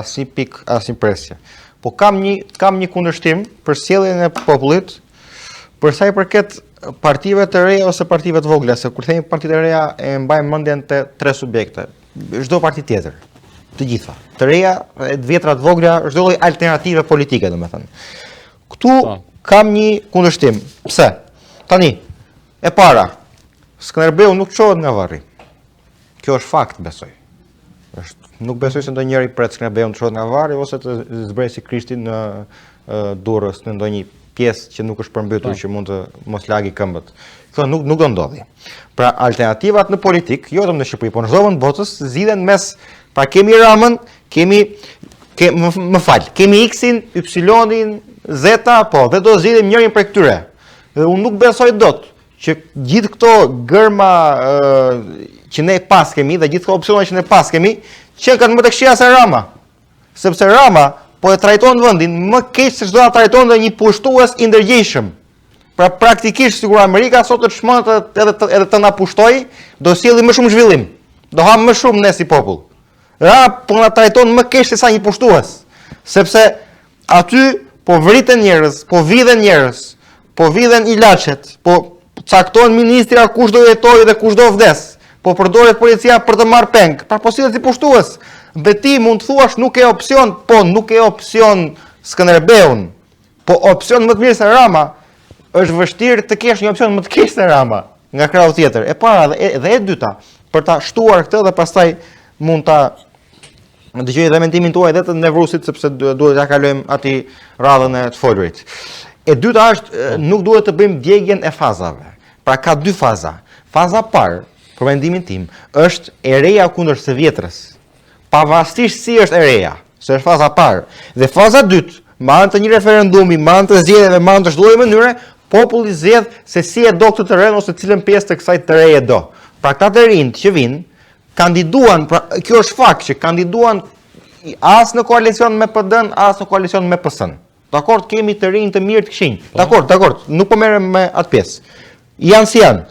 asnjë pikë, asnjë presje. Po kam një kundërshtim për sjelljen e popullit për sa i përket partive të reja ose partive të vogla, se kur themi parti të reja e mbajmë mendjen te 3 subjekte. Çdo parti tjetër, të gjitha. Të reja, të vjetra, të vogla, çdo lloj alternative politike, domethënë. Ktu kam një kundërshtim. Pse? Tani, e para, Skënderbeu nuk çohet nga varri. Kjo është fakt, besoj. Nuk besoj se ndonjëri pret Skënderbeun të çohet nga varri ose të zbresi Krishtin në Durrës në ndonjë pjesë që nuk është përmbytur që mund të mos lagi këmbët. Kjo nuk do ndodhi. Pra alternativat në politik, jo vetëm në Shqipëri, por në çdo vend botës zgjidhen mes, pra kemi Ramën, kemi X-in, Y-in, Z-a, po, dhe do zgjidhim njërin prej këtyre. Dhe unë nuk besoj dot që gjithë këto gërma që ne pas kemi dhe gjithë këto opsione që ne pas kemi, që kanë më të këqija se Rama. Sepse Rama po e trajton vendin më keq se çdo ta trajtonte një pushtues i ndërgjegjshëm. Pra praktikisht sigur Amerika sot të çmend edhe të na pushtoj, do sjelli më shumë zhvillim. Do ham më shumë ne si popull. Rama po na trajton më keq se sa një pushtues. Sepse aty po vriten njerëz, po vidhen njerëz, po vidhen ilaçet, po caktohen ministra kush do jetojë dhe kush do vdes. Po përdoret policia për të marrë peng. Pra po sillet si pushtues. Dhe ti mund të thuash nuk e opsion, po nuk e opsion Skënderbeun. Po opsion më të mirë se Rama, është vështirë të kesh një opsion më të keq se Rama nga krau tjetër. E para dhe e dyta, për ta shtuar këtë dhe pastaj mund ta dëgjoj edhe mendimin tuaj edhe të Nevrusit sepse duhet ta kalojmë aty radhën e të folurit. E dyta është nuk duhet të bëjmë djegjen e fazave. Pra ka 2 faza. Faza parë, për mendimin tim, është e reja kundër së vjetrës. Pavarësisht si është e reja, se është faza parë. Dhe faza dytë, me anë të një referendumi, me anë të zgjedhjeve, me anë të çdo lloji mënyre, populli zgjedh se si e do këtë terren ose cilën pjesë të kësaj të reje do. Pra këta të rinj që vinë, kandiduan, pra kjo është fakt që kandiduan as në koalicion me PD-n, as në koalicion me PS-n. Dakord, kemi të rinj të mirë të këqinj. Dakord, nuk po merrem me atë pjesë. Janë si janë.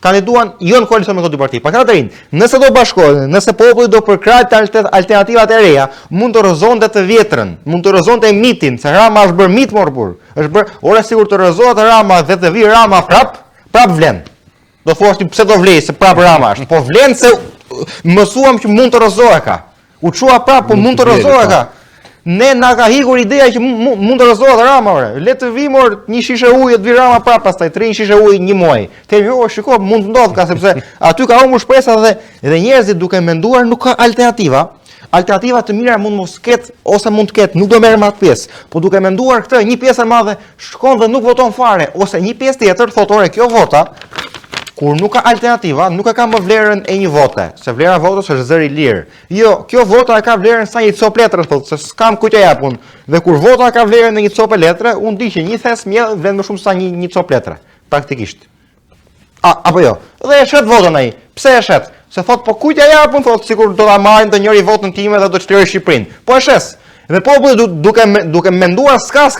Kandiduan jo në koalicion me këto dy parti. Pa kanë të rinj, nëse do bashkohen, nëse populli do përkrahte alternativat e reja, mund të rrëzonte të vjetrën, mund të rrëzonte mitin, se Rama është bërë mit morpur. Është bërë, ora sigur të rrëzohet Rama dhe të vi Rama prap vlen. Do thoshti pse do vlej se prap Rama është. Po vlen se mësuam që mund të rrëzohet ka. U çua prap, po mund të rrëzohet ka. Ne na ka hikur ideja që mund të rrëzohet Rama, ore. Le të vimor një shishe ujë të vi Rama prap pastaj 3 shishe ujë një muaj. Themi, shiko, mund të ndodh ka sepse aty ka humbur shpresa dhe njerëzit duke menduar nuk ka alternativa. Alternativa të mira mund mos ketë ose mund të ketë, nuk do merrem atë pjesë. Po duke menduar këtë, një pjesë e madhe shkon dhe nuk voton fare, ose një pjesë tjetër thotë, ore, kjo vota kur nuk ka alternativa, nuk e ka më vlerën e një vote, se vlera e votës është zëri i lirë. Jo, kjo vota e ka vlerën sa një copë letre, thotë, se s'kam kujt e jap unë. Dhe kur vota ka vlerën e një copë letre, unë di që një thes mjell vlen më shumë sa një copë letre, praktikisht. Apo jo. Dhe e shet votën ai. Pse e shet? Se thot po kujt ja jap unë, thotë, sikur do ta marrin të njëri votën time dhe do të çliroj Shqipërinë. Po e shes. Dhe populli duke menduar ska,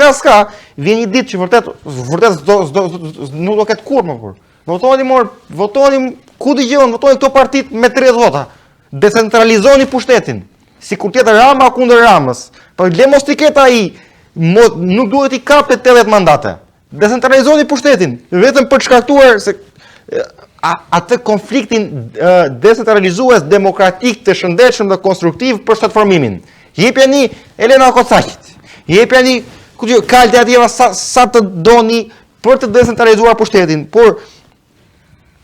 vjen një ditë që vërtet nuk do ketë kurrë më kur. Votoni ku dëgjon, votoni këto partit me 30 vota. Decentralizoni pushtetin. Sikur tjetër Rama kundër Ramës. Po le mos i ketë ai, nuk duhet i kapet 80 mandate. Decentralizoni pushtetin, vetëm për të shkaktuar se atë konfliktin decentralizues demokratik të shëndetshëm dhe konstruktiv për shtatformimin. Jepjani Elena Kocaqit. Jepjani ka alternativa sa të doni për të decentralizuar pushtetin, por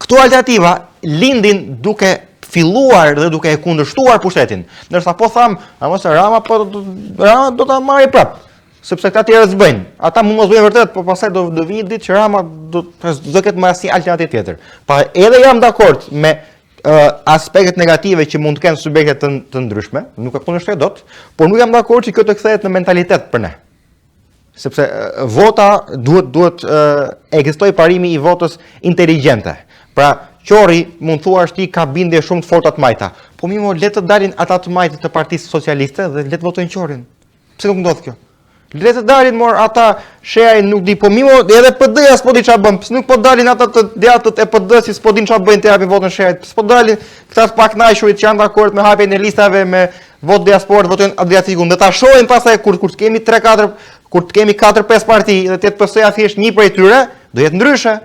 këto alternativa lindin duke filluar dhe duke e kundërshtuar pushtetin. Ndërsa po tham, mos Rama Rama do ta marrë prap, sepse këta tjerë s'bëjnë. Ata mund mos bëjnë vërtet, por pastaj do vi një ditë që Rama do ketë më asnjë alternativë tjetër. Pa edhe jam dakord me aspektet negative që mund të kenë subjekte të ndryshme, nuk e kundërshtoj dot, por nuk jam dakord që kjo të kthehet në mentalitet për ne. Sepse vota duhet ekzistoj parimi i votës inteligjente. Pra, Qori mund thua është ka bindje shumë të forta të majta. Po mimo, le të dalin ata të majtë të Partisë Socialiste dhe le të votojnë Qorin. Pse nuk ndodh kjo? Le të dalin ata sheaj nuk di, po mimo edhe PD-ja s'po di çfarë bën. Pse nuk po dalin ata të djatët e PD-s, s'po din çfarë bëjnë të japin votën shehajt. S'po dalin këta të pakënaqësurit që janë dakord me hapjen e listave me votë diasporë, votojnë Adriatikun. Dhe ta shohin pastaj kur të kemi 3-4, kur të kemi 4-5 parti dhe të PS-ja thjesht një prej tyre, do jetë ndryshe.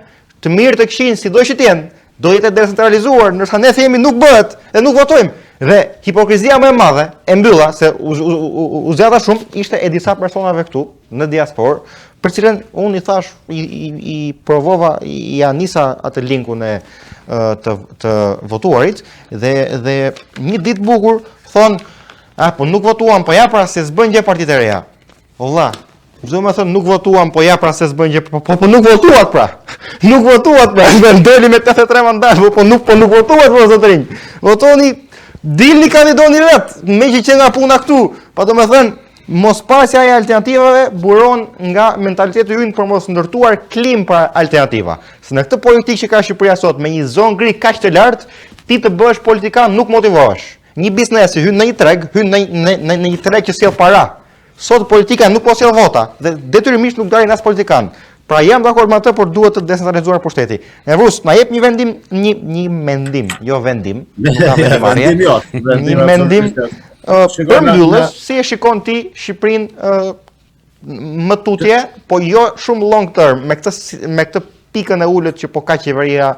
Të mirë të këqij, sido që të jenë, do jetë decentralizuar, ndërsa ne themi nuk bëhet dhe nuk votojmë. Dhe hipokrizia më e madhe e mbylla se u zgjata shumë ishte e disa personave këtu në diasporë, për cilën unë i thash i provova, i anisa atë linkun e të votuarit dhe një ditë bukur thon, po nuk votuam, po ja pra se s'bën gjë partitë e reja. Valla, do më thon nuk votuam, po ja pra se s'bën gjë, po nuk votuat pra. Nuk votuat pra, doli me 83 mandate, po nuk votuat për zotërinj. Votoni, dilni kandidoni vet, me që nga puna këtu. Pa do më thënë, mos pasja e alternativave buron nga mentaliteti ynë për mos ndërtuar klim për alternativa. Se në këtë politikë që ka Shqipëria sot, me një zonë gri kaq të lartë, ti të bësh politikan nuk motivohesh. Një biznesi hyn në një treg, në një treg që sjell para. Sot politika nuk po sjell vota dhe detyrimisht nuk dalin as politikan. Pra jam dakord me atë, por duhet të decentralizuar pushteti. Evrus, na jep një mendim, jo vendim. Një mendim për mbyllës, si e shikon ti Shqipërinë më tutje, po jo shumë long term, me këtë pikën e ulët që po ka qeveria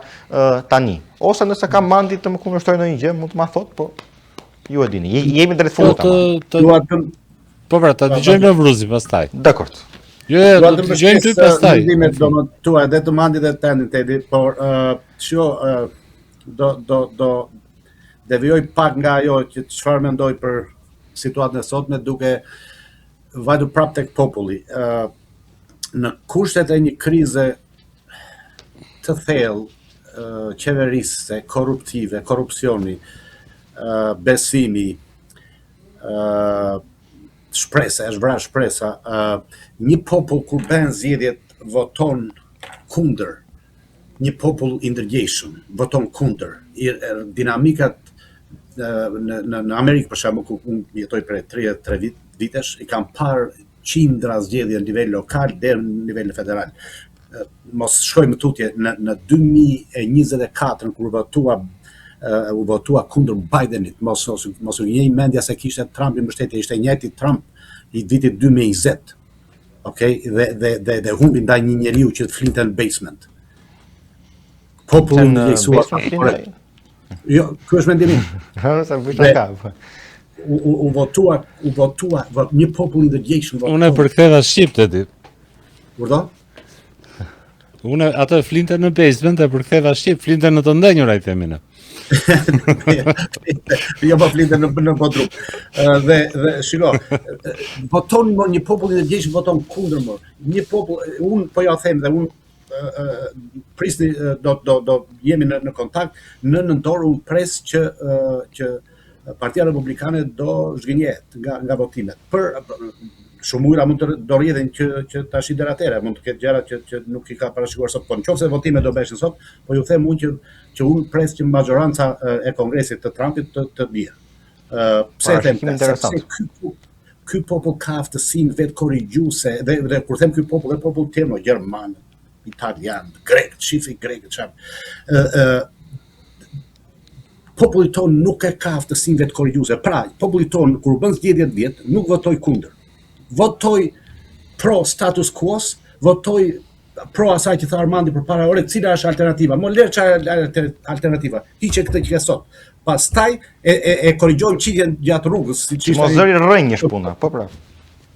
tani. Ose nëse ka mandi të më kundërshtoj ndonjë gjë, mund të ma thot, po ju e dini. Jemi drejt fundit. Po pra, ta dëgjojmë në Vruzi pastaj. Dakord. Jo, do të dëgjojmë ty pastaj. Mendimet tua dhe të mandit dhe tani Tedi, por do devijoj pak nga ajo që çfarë mendoj për situatën e sotme duke vajtur prapë tek populli. Në kushtet e një krize të thellë, qeverisë, korruptive, korrupsioni, besimi, shpresa, është vrarë shpresa, një popull kur bën zgjedhjet voton kundër, një popull i ndërgjegjshëm voton kundër. Dinamikat në Amerikë për shembull, ku unë jetoj për 33 vitesh, i kam parë qindra zgjedhje në nivel lokal deri në nivel federal. Mos shkojmë tutje në 2024 kur u votua kundër Bidenit, mos u njej mendja se kishte Trumpi mbështetje, ishte njëjti Trump i vitit 2020. Okej, dhe humbi ndaj një njeriu që flinte në basement. Populli ndjeksuar. Jo, ky është mendimi im. Sa vështirë ka. U votua një popull i ndërgjegjshëm. Unë e përktheva shqip të ti. Urdhë? Unë atë flinte në basement e përktheva shqip, flinte në të ndenjur ai themin. Jo, po flinte në bodrum. Dhe shiko, voton një popull i ndërgjegjshëm voton kundër më. Një popull, unë po ja them dhe unë prisni do jemi në kontakt në nëntor unë pres që Partia Republikane do zhgënjehet nga votimet. Për shumë ujra mund të do rrjedhin që tash deri atëherë mund të ketë gjëra që nuk i ka parashikuar sot, po nëse votimet do bëhen sot, po ju them unë që unë pres që majoranca e Kongresit të Trumpit të bie. Pse e them? Sepse ky popull ka aftësinë vetë korrigjuese dhe kur them ky popull, është popull tjerë, gjerman, italian, grek, shifi grek, çfarë. Populli ton nuk e ka aftësinë vetë korrigjuese. Pra, populli ton kur bën zgjedhjet vjet nuk votoi kundër. Votoi pro status quo, votoi pro asaj që tha Armandi përpara, ore, cila është alternativa? Mo lër çfarë alternativa. Hiqe këtë që ka sot. Pastaj e korrigjojmë çikën gjatë rrugës, siç ishte. Mos zëri rrënjësh puna, po pra.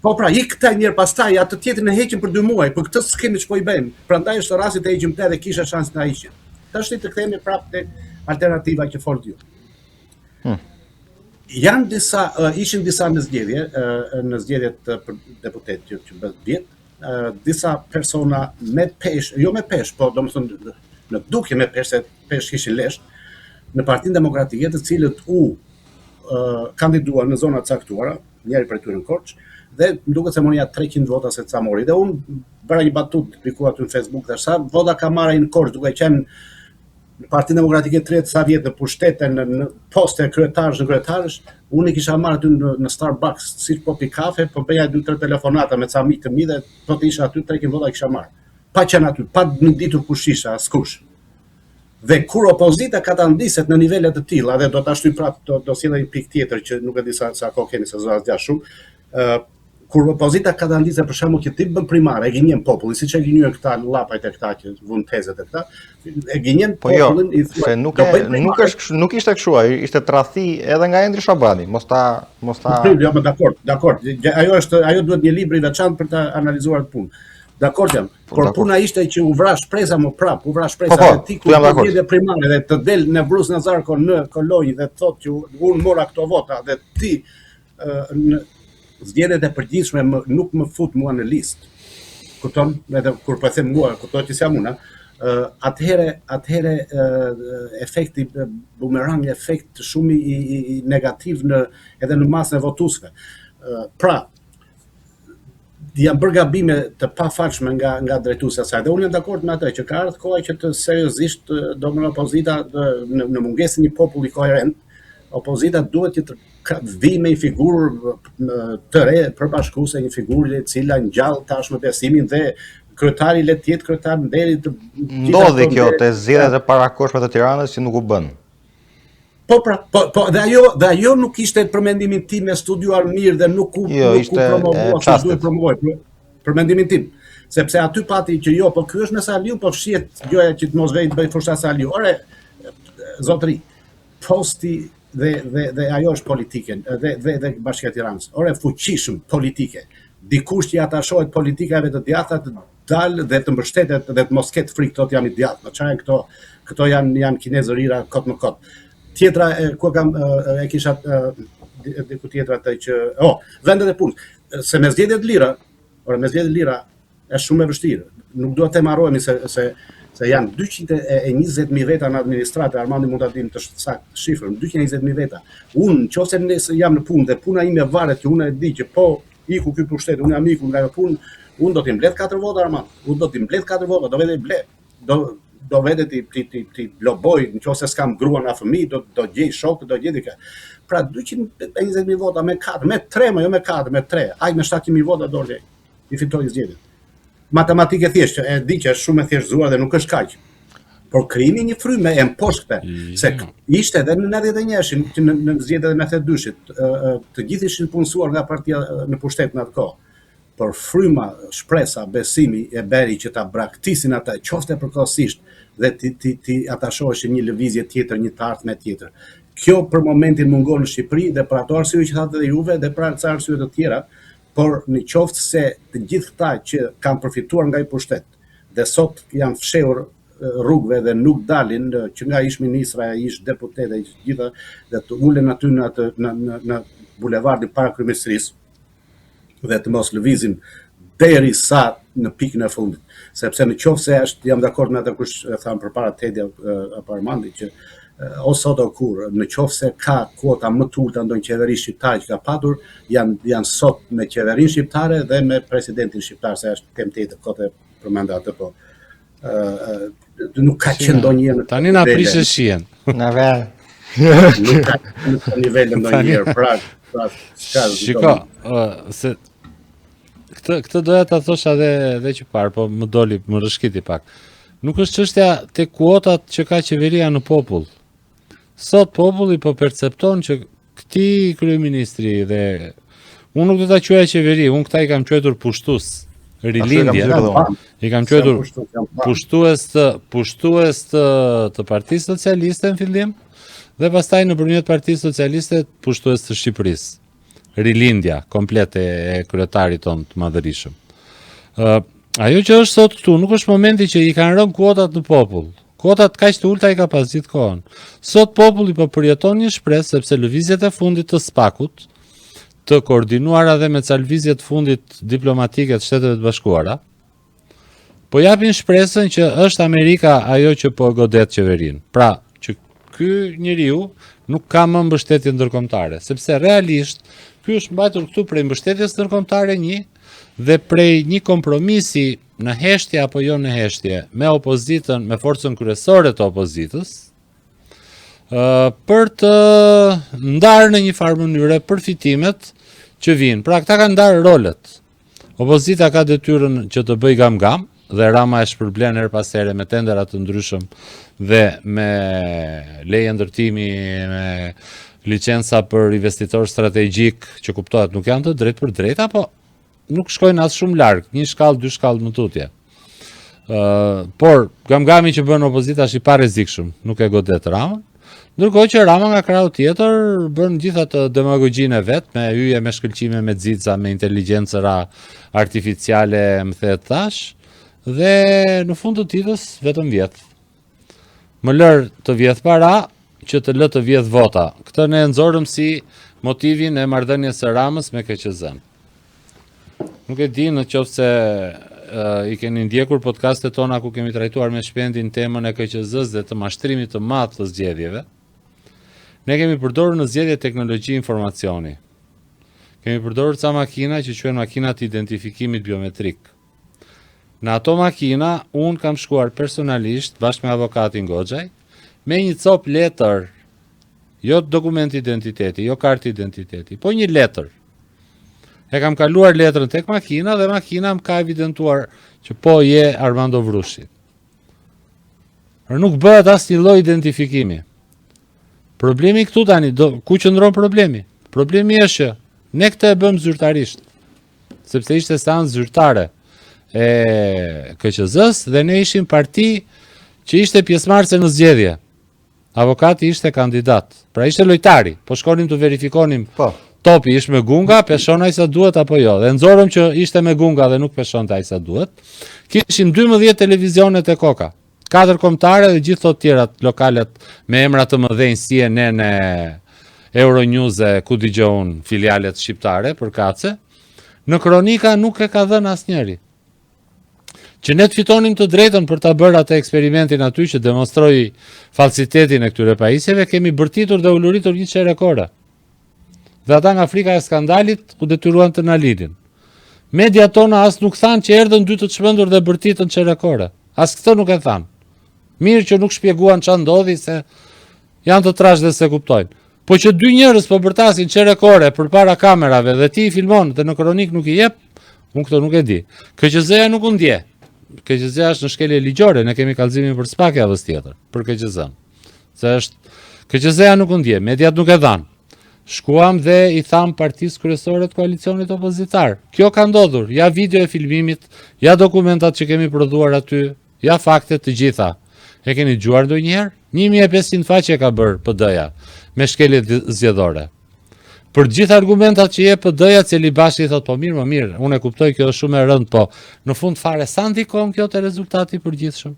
Po pra, ik këta njerë pastaj, atë tjetrin e heqim për 2 muaj, për këtë s'kemi ç'po i bëjmë. Prandaj është rasti të heqim te dhe kisha shans të hiqim. Tash të kthehemi prapë te alternativa që folët ju. Ishin disa në zgjedhjet për deputet që bëhet vjet, disa persona me pesh, jo me pesh, po domethënë në dukje me pesh, se pesh kishin lesh, në Partinë Demokratike, të cilët kandiduan në zona të caktuara, njëri prej tyre në Korçë, dhe më duket se monja 300 vota se ca mori. Dhe unë bëra një batut piku aty në Facebook, dhe sa vota ka marrë në Korçë, duke qenë në Partinë Demokratike 30 sa vjet në pushtete, në poste kryetarësh, unë i kisha marrë aty në Starbucks, si po pi kafe, po bëja 2-3 telefonata me ca miq të mi dhe po të isha aty 300 vota kisha marrë. Pa qenë aty, pa në ditur kush isha, askush. Dhe kur opozita ka ta ndiset në nivele të tilla, dhe do ta shtyj prapë do sjellë një pikë tjetër që nuk e di sa kohë kemi se zot as shumë. Kur opozita ka ta ndiset për shembull që ti bën primare, e gënjen popullin, siç e gënjen këta llapajt e këta që vun tezet e këta, e gënjen popullin i se nuk ishte kështu, ishte tradhti edhe nga Endri Shabani, mos ta Jo, dakord. Ajo duhet një libër i veçantë për ta analizuar punë. Dakord jam. Por puna ishte që u vra shpresa më prap, u vra shpresa dhe ti kur vjen primare dhe të del Nevruz Nazarko në Kolonjë dhe thotë që unë mora këto vota dhe ti në zgjedhjet e përgjithshme nuk më fut mua në listë. Kupton? Edhe kur po them mua, kuptoj që jam unë, atëherë efekti bumerang, efekt shumë i negativ edhe në masën e votuesve. Pra, janë bërë gabime të pafalshme nga drejtuesja e saj. Dhe unë jam dakord me atë që ka ardhur koha që të seriozisht domethënë opozita në mungesën e një populli koherent, opozita duhet që të vi me një figurë të re përbashkuese, një figurë e cila ngjall tashmë besimin dhe kryetari le të jetë kryetar deri të ndodhi kjo te zgjedhjet e parakoshme të Tiranës që nuk u bën. Po dhe ajo nuk ishte për mendimin tim e studiuar mirë dhe nuk u promovua si duhet promovoj për mendimin tim. Sepse aty pati që jo, po ky është me Saliu, po fshihet gjoja që të mos vej të bëj fushta Saliu. Ore, zotëri, posti dhe ajo është politike dhe Bashkia e Tiranës. Ore, fuqishëm politike. Dikush që ja tashohet politikave të djathta të dalë dhe të mbështetet dhe të mos ketë frikë, thotë jam i djathtë. Në çfarë këto janë kinezërira kot më kot. Tjetra ku kam e kisha diku tjetra atë që vendet e punës. Se me zgjedhjet lira është shumë e vështirë. Nuk dua të marrohemi se janë 220.000 veta në administratë, Armandi mund ta dinë të saktë shifrën, 220.000 veta. Unë nëse nëse jam në punë dhe puna ime varet që unë e di që po iku ky pushtet, unë jam iku nga ajo punë, unë do t'i mbledh 4 vota Armand. Unë do t'i mbledh 4 vota, do vetë mbledh. do vete ti loboj, nëse s'kam gruan a fëmijë, do gjej shok, do gjej dikë. Pra 220.000 vota me 4, me 3, jo me 4, me 3. Ai me 700.000 vota doli. I fitoi zgjedhjen. Matematikë thjesht, e di që është shumë e thjeshtëzuar dhe nuk është kaq. Por krimi një frymë e mposhtë, se ishte edhe në 91-shin, në zgjedhjet e 92-shit, të gjithë ishin punësuar nga partia në pushtet në atë kohë. Por fryma, shpresa, besimi e beri që ta braktisin ata, qofte përkohësisht, dhe ti atashoheshin një lëvizje tjetër, një të ardhme tjetër. Kjo për momentin mungon në Shqipëri dhe për ato arsye që thatë dhe juve dhe për ca arsye të tjera, por në qoftë se të gjithë këta që kanë përfituar nga i pushtet dhe sot janë fshehur rrugëve dhe nuk dalin, që nga ish ministra, ish deputete, ish gjitha, dhe të ulen aty në bulevardin para kryeministrisë dhe të mos lëvizin derisa në pikën e fundit. Sepse në qoftë se është, jam dakord me atë kush e thamë përpara Tedja apo Armandi, që o sot o kur, në qoftë se ka kuota më të ulta ndonjë qeveri shqiptare që ka patur, janë sot me qeverinë shqiptare dhe me presidentin shqiptar, se është tem tjetër, kote përmenda atë, po nuk ka qenë ndonjëherë. Tani na prishë shihen. Na vjen. Nuk ka në nivel ndonjëherë, pra shiko, se këtë doja ta thosha edhe që parë, po më doli, më rëshkiti pak. Nuk është çështja te kuotat që ka qeveria në popull. Sot populli po percepton që këtij kryeministri dhe unë nuk do ta quaj qeveri, unë këta i kam quajtur pushtues, rilindje. I kam quajtur pushtues të Partisë Socialiste në fillim dhe pastaj nëpërmjet Partisë Socialiste pushtues të Shqipërisë. Rilindja komplet e kryetarit ton të madhërisëm. Ajo që është sot këtu, nuk është momenti që i kanë rënë kuotat në popull. Kuotat kaq të ulta i ka pas gjithë kohën. Sot populli po përjeton një shpresë sepse lëvizjet e fundit të SPAK-ut, të koordinuara dhe me ca lëvizje të fundit diplomatike të Shteteve të Bashkuara, po japin shpresën që është Amerika ajo që po godet qeverinë. Pra, që ky njeriu nuk ka më mbështetje ndërkombëtare, sepse realisht ky është mbajtur këtu prej mbështetjes ndërkombëtare dhe prej një kompromisi në heshtje apo jo në heshtje me opozitën, me forcën kryesore të opozitës, për të ndarë në një farë mënyre përfitimet që vinë. Pra, këta kanë ndarë rolet. Opozita ka detyrën që të bëj gam-gam, dhe Rama e shpërblen her pas here me tendera të ndryshëm dhe me leje ndërtimi, me licenca për investitor strategjik, që kuptohet nuk janë të drejt për drejta, po nuk shkojnë as shumë larg, një shkallë, dy shkallë më tutje. Por gam-gami që bën opozita është i pa rrezikshëm, nuk e godet Ramën. Ndërkohë që Rama nga krau tjetër bën gjitha të demagogjinë e vet, me hyje, me shkëlqime, me xixa, me inteligjencëra artificiale, më the tash, dhe në fund të ditës vetëm vjet. Më lër të vjedh para që të lë të vjedh vota. Këtë ne nxorëm si motivin e marrëdhënies së Ramës me KQZ-n. Nuk e di në qoftë se i keni ndjekur podcastet tona ku kemi trajtuar me shpendin temën e KQZ-s dhe të mashtrimit të madh të zgjedhjeve. Ne kemi përdorur në zgjedhje teknologji informacioni. Kemi përdorur ca makina që quhen makina të identifikimit biometrik. Në ato makina, unë kam shkuar personalisht, bashkë me avokatin Goxhaj, me një cop letër, jo dokument identiteti, jo kartë identiteti, po një letër. E kam kaluar letrën tek makina dhe makina më ka evidentuar që po je Armando Vrushi. Nuk bëhet asnjë lloj identifikimi. Problemi këtu tani, ku qëndron problemi? Problemi është që ne këtë e bëm zyrtarisht, sepse ishte seancë zyrtare e KQZ-s dhe ne ishim parti që ishte pjesëmarrëse në zgjedhje. Avokati ishte kandidat, pra ishte lojtari, po shkonim të verifikonim topi ishte me gunga, peshon ai sa duhet apo jo. Dhe nxorëm që ishte me gunga dhe nuk peshonte ai sa duhet. Kishim 12 televizionet e koka, 4 kombëtare dhe gjithë të tjerat lokalet me emra të mëdhenj, CNN, Euronews e ku dëgjon filialet shqiptare për kace. Në kronika nuk e ka dhënë asnjëri. Që ne të fitonim të drejtën për ta bërë atë eksperimentin aty që demonstroi falsitetin e këtyre pajisjeve, kemi bërtitur dhe uluritur një çe rekorde. Dhe ata nga frika e skandalit u detyruan të na lidhin. Media tona as nuk thanë që erdhën dy të çmendur dhe bërtitën çe rekorde. As këtë nuk e thanë. Mirë që nuk shpjeguan ç'a ndodhi se janë të trash dhe se kuptojnë. Po që dy njerëz po bërtasin çerekore përpara kamerave dhe ti i filmon dhe në kronik nuk i jep, unë këto nuk e di. KQZ-ja nuk u ndje. KQZ-ja është në shkelje ligjore, ne kemi kallëzimin për SPAK javës tjetër, për KQZ-n. Se është KQZ-ja nuk u ndje, mediat nuk e dhanë. Shkuam dhe i tham partisë kryesore të koalicionit opozitar. Kjo ka ndodhur, ja video e filmimit, ja dokumentat që kemi prodhuar aty, ja faktet të gjitha. E keni dëgjuar ndonjëherë? 1500 faqe ka bërë PD-ja me shkelje zgjedhore. Për gjithë argumentat që jep PD-ja, Celibashi thot po mirë, unë e kuptoj kjo është shumë e rëndë, po në fund fare sa ndikon kjo te rezultati i përgjithshëm?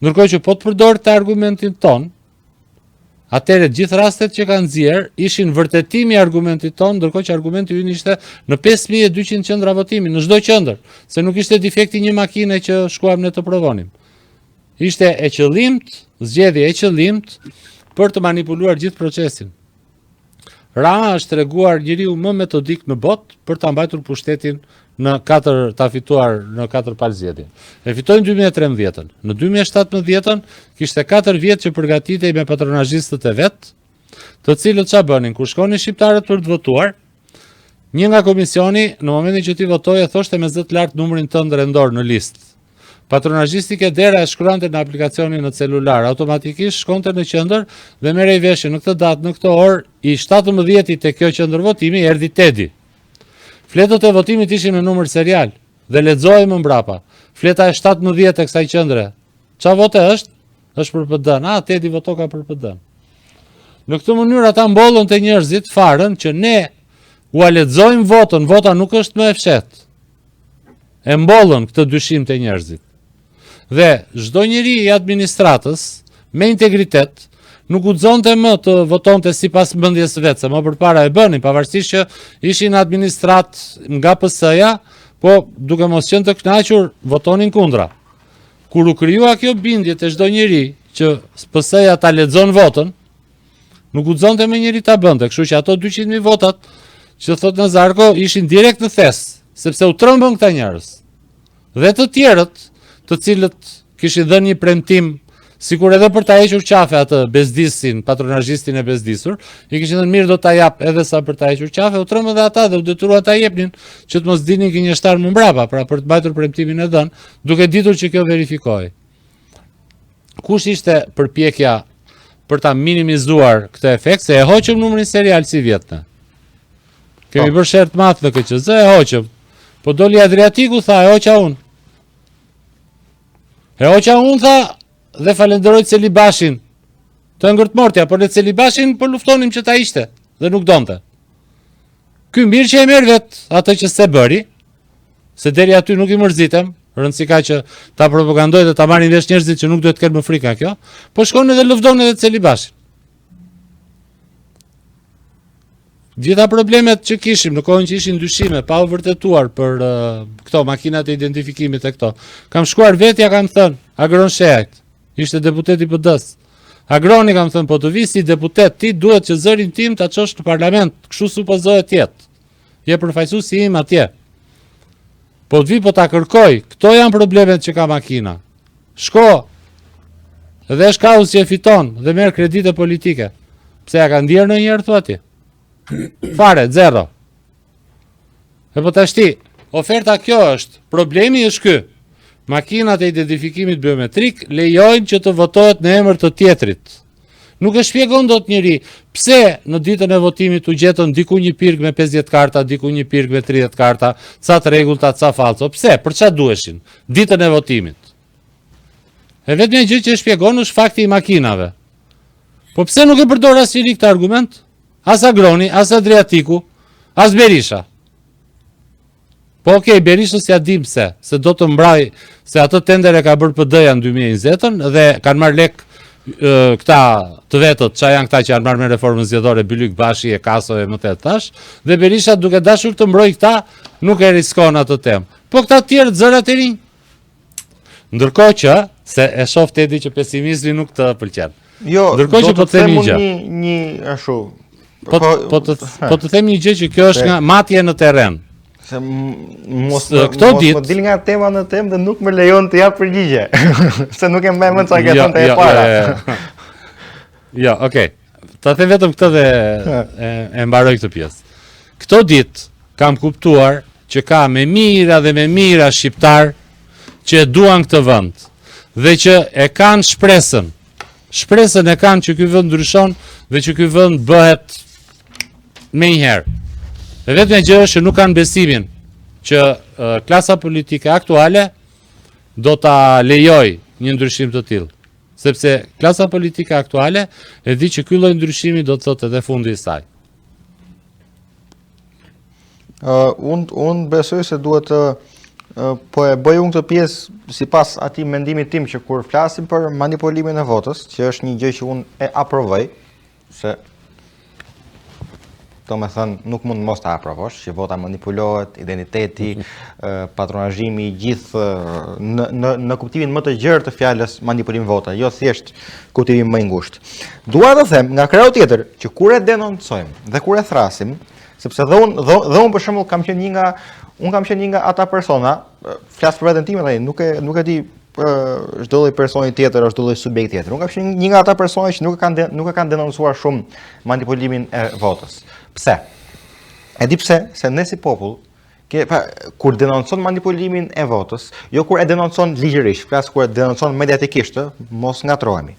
Ndërkohë që po të përdor të argumentin ton, atëherë gjithë rastet që kanë nxjerr ishin vërtetimi i argumentit ton, ndërkohë që argumenti ynë ishte në 5200 qendra votimi në çdo qendër, se nuk ishte defekti një makine që shkuam ne të provonim. Ishte e qëllimt, zgjedhje e qëllimt për të manipuluar gjithë procesin. Rama është treguar njeriu më metodik në botë për ta mbajtur pushtetin ta fituar në 4 palë zgjedhje. E fitoi në 2013-ën. Në 2017-ën kishte 4 vjet që përgatitej me patronazhistët e vet, të cilët ç'a bënin kur shkonin shqiptarët për të votuar. Një nga komisioni në momentin që ti votoje thoshte me zë të lartë numrin tënd rendor në listë. Patronazhisti ke dera e shkruante në aplikacionin në celular, automatikisht shkonte në qendër dhe merrej veshje në këtë datë, në këtë orë, i 17-i te kjo qendër votimi erdhi Tedi. Fletët e votimit ishin në numër serial dhe lexohej më mbrapa. Fleta e 17 e kësaj qendre. Ç'a vote është? Është për PD-n. Tedi votoka për PD-n. Në këtë mënyrë ata mbollën te njerëzit farën që ne u lexojmë votën, vota nuk është më e fshehtë. E mbollën këtë dyshim te njerëzit. Dhe çdo njeri i administratës me integritet nuk guxonte më të votonte sipas mendjes së vet, se më përpara e bënin, pavarësisht që ishin administrat nga PS-ja, po duke mos qenë të kënaqur, votonin kundra. Kur u krijua kjo bindje te çdo njeri që PS-ja ta lexon votën, nuk guxonte më njeri ta bënte, kështu që ato 200.000 votat që thot Nazarko ishin direkt në thes, sepse u trembën këta njerëz. Dhe të tjerët, të cilët kishin dhënë një premtim, sikur edhe për ta hequr qafe atë bezdisin, patronazhistin e bezdisur, i kishin thënë mirë do ta jap edhe sa për ta hequr qafe, u trembën edhe ata dhe u detyruan ta jepnin që të mos dinin gënjeshtar më mbrapa, pra për të mbajtur premtimin e dhënë, duke ditur që kjo verifikohej. Kush ishte përpjekja për ta minimizuar këtë efekt, se e hoqëm numrin serial si vjetne. Kemi bërë shert math në KQZ, e hoqëm. Po doli Adriatiku, tha, e hoqa unë. E hoqa unë, tha, dhe falenderoj Celibashin. Të ngërtmortja, por në Celibashin po luftonim që ta ishte, dhe nuk donte. Ky mirë që e merr vet atë që se bëri, se deri aty nuk i mërzitem, rëndësi ka që ta propagandoj dhe ta marrin vesh njerëzit që nuk duhet të kenë më frikë kjo, po shkon edhe lufton edhe Celibashin. Gjitha problemet që kishim në kohën që ishin dyshime pa u vërtetuar për këto makinat e identifikimit e këto. Kam shkuar vetja, kam thënë, Agron Shehajt, ishte deputet i PD-s. Agroni kam thënë, po të vi si deputet, ti duhet që zërin tim ta çosh në parlament, kështu supozohet jetë. Je përfaqësuesi im atje. Po të vi po ta kërkoj, këto janë problemet që ka makina. Shko, dhe shkaus që e fiton dhe merr kredite politike. Pse ja ka ndjerë në njerë thua ti? Fare, zero. E po tashti, oferta kjo është, problemi është ky. Makinat e identifikimit biometrik lejojnë që të votohet në emër të tjetrit. Nuk e shpjegon dot njëri pse në ditën e votimit u gjetën diku një pirg me 50 karta, diku një pirg me 30 karta, ca të rregullta, ca falso. Pse? Për çfarë duheshin ditën e votimit? E vetmja gjë që e shpjegon është fakti i makinave. Po pse nuk e përdor asnjëri këtë argument? As Agroni, as Adriatiku, as Berisha. Po okej, Berishës ja dim se do të mbraj, se atë tender e ka bërë PD-ja në 2020-ën dhe kanë marrë lek këta të vetët, që janë këta që janë marrë me reformën zgjedhore, Bylyk Bashi e Kaso e më të tash, dhe Berisha duke dashur të mbroj këta, nuk e riskon atë temë. Po këta tjerë zërat e rinj. Ndërkohë që, se e shoh Tedi që pesimizmi nuk të pëlqen. Jo, ndërkohë që po të themi një ashtu. Po të themi një gjë që kjo është nga matje në terren. Se mos këto mos ditë- më dil nga tema në temë dhe nuk më lejon të jap përgjigje. Se nuk e mbaj mend sa ke thënë te e para. Jo, okay. Ta them vetëm këtë dhe e mbaroj këtë pjesë. Këto ditë kam kuptuar që ka me mira dhe me mira shqiptar që e duan këtë vend dhe që e kanë shpresën. Shpresën e kanë që ky vend ndryshon dhe që ky vend bëhet më një herë. Dhe vetëm gjë është që nuk kanë besimin që klasa politike aktuale do ta lejoj një ndryshim të tillë. Sepse klasa politike aktuale e di që ky lloj ndryshimi do të thotë edhe fundi i saj. Unë besoj se duhet po e bëj unë këtë pjesë sipas atij mendimit tim që kur flasim për manipulimin e votës, që është një gjë që unë e aprovoj, se do me thënë nuk mund mos ta aprovosh, që vota manipulohet, identiteti, patronazhimi, gjithë në kuptimin më të gjerë të fjalës manipulim vota, jo thjesht kuptimin më i ngushtë. Dua të them nga krau tjetër që kur e denoncojmë dhe kur e thrasim, sepse dhe unë për shembull kam qenë një nga ata persona, flas për veten time tani, nuk e di çdo lloj personi tjetër ose çdo lloj subjekt tjetër. Unë kam qenë një nga ata persona që nuk e kanë denoncuar shumë manipulimin e votës. Pse? E di pse, se ne si popull, kur denoncon manipulimin e votës, jo kur e denoncon ligjërisht, flas kur e denoncon mediatikisht, mos ngatrohemi.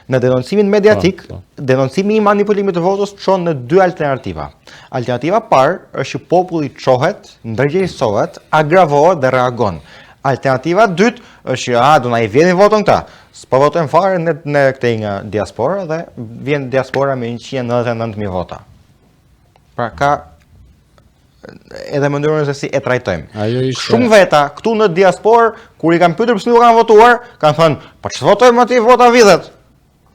Në denoncimin mediatik, denoncimi i manipulimit të votës çon në dy alternativa. Alternativa parë është që populli çohet, ndërgjegjësohet, agravohet dhe reagon. Alternativa dytë është që do na I vjedhin votën këta. S'po votojmë fare ne këtej nga diaspora dhe vjen diaspora me 199.000 vota. Pra ka edhe mënyrën se si e trajtojmë. Shumë veta këtu në diasporë, kur I kanë pyetur pse nuk kanë votuar, kanë thënë, "Po ç'të votojmë aty, vota vidhet."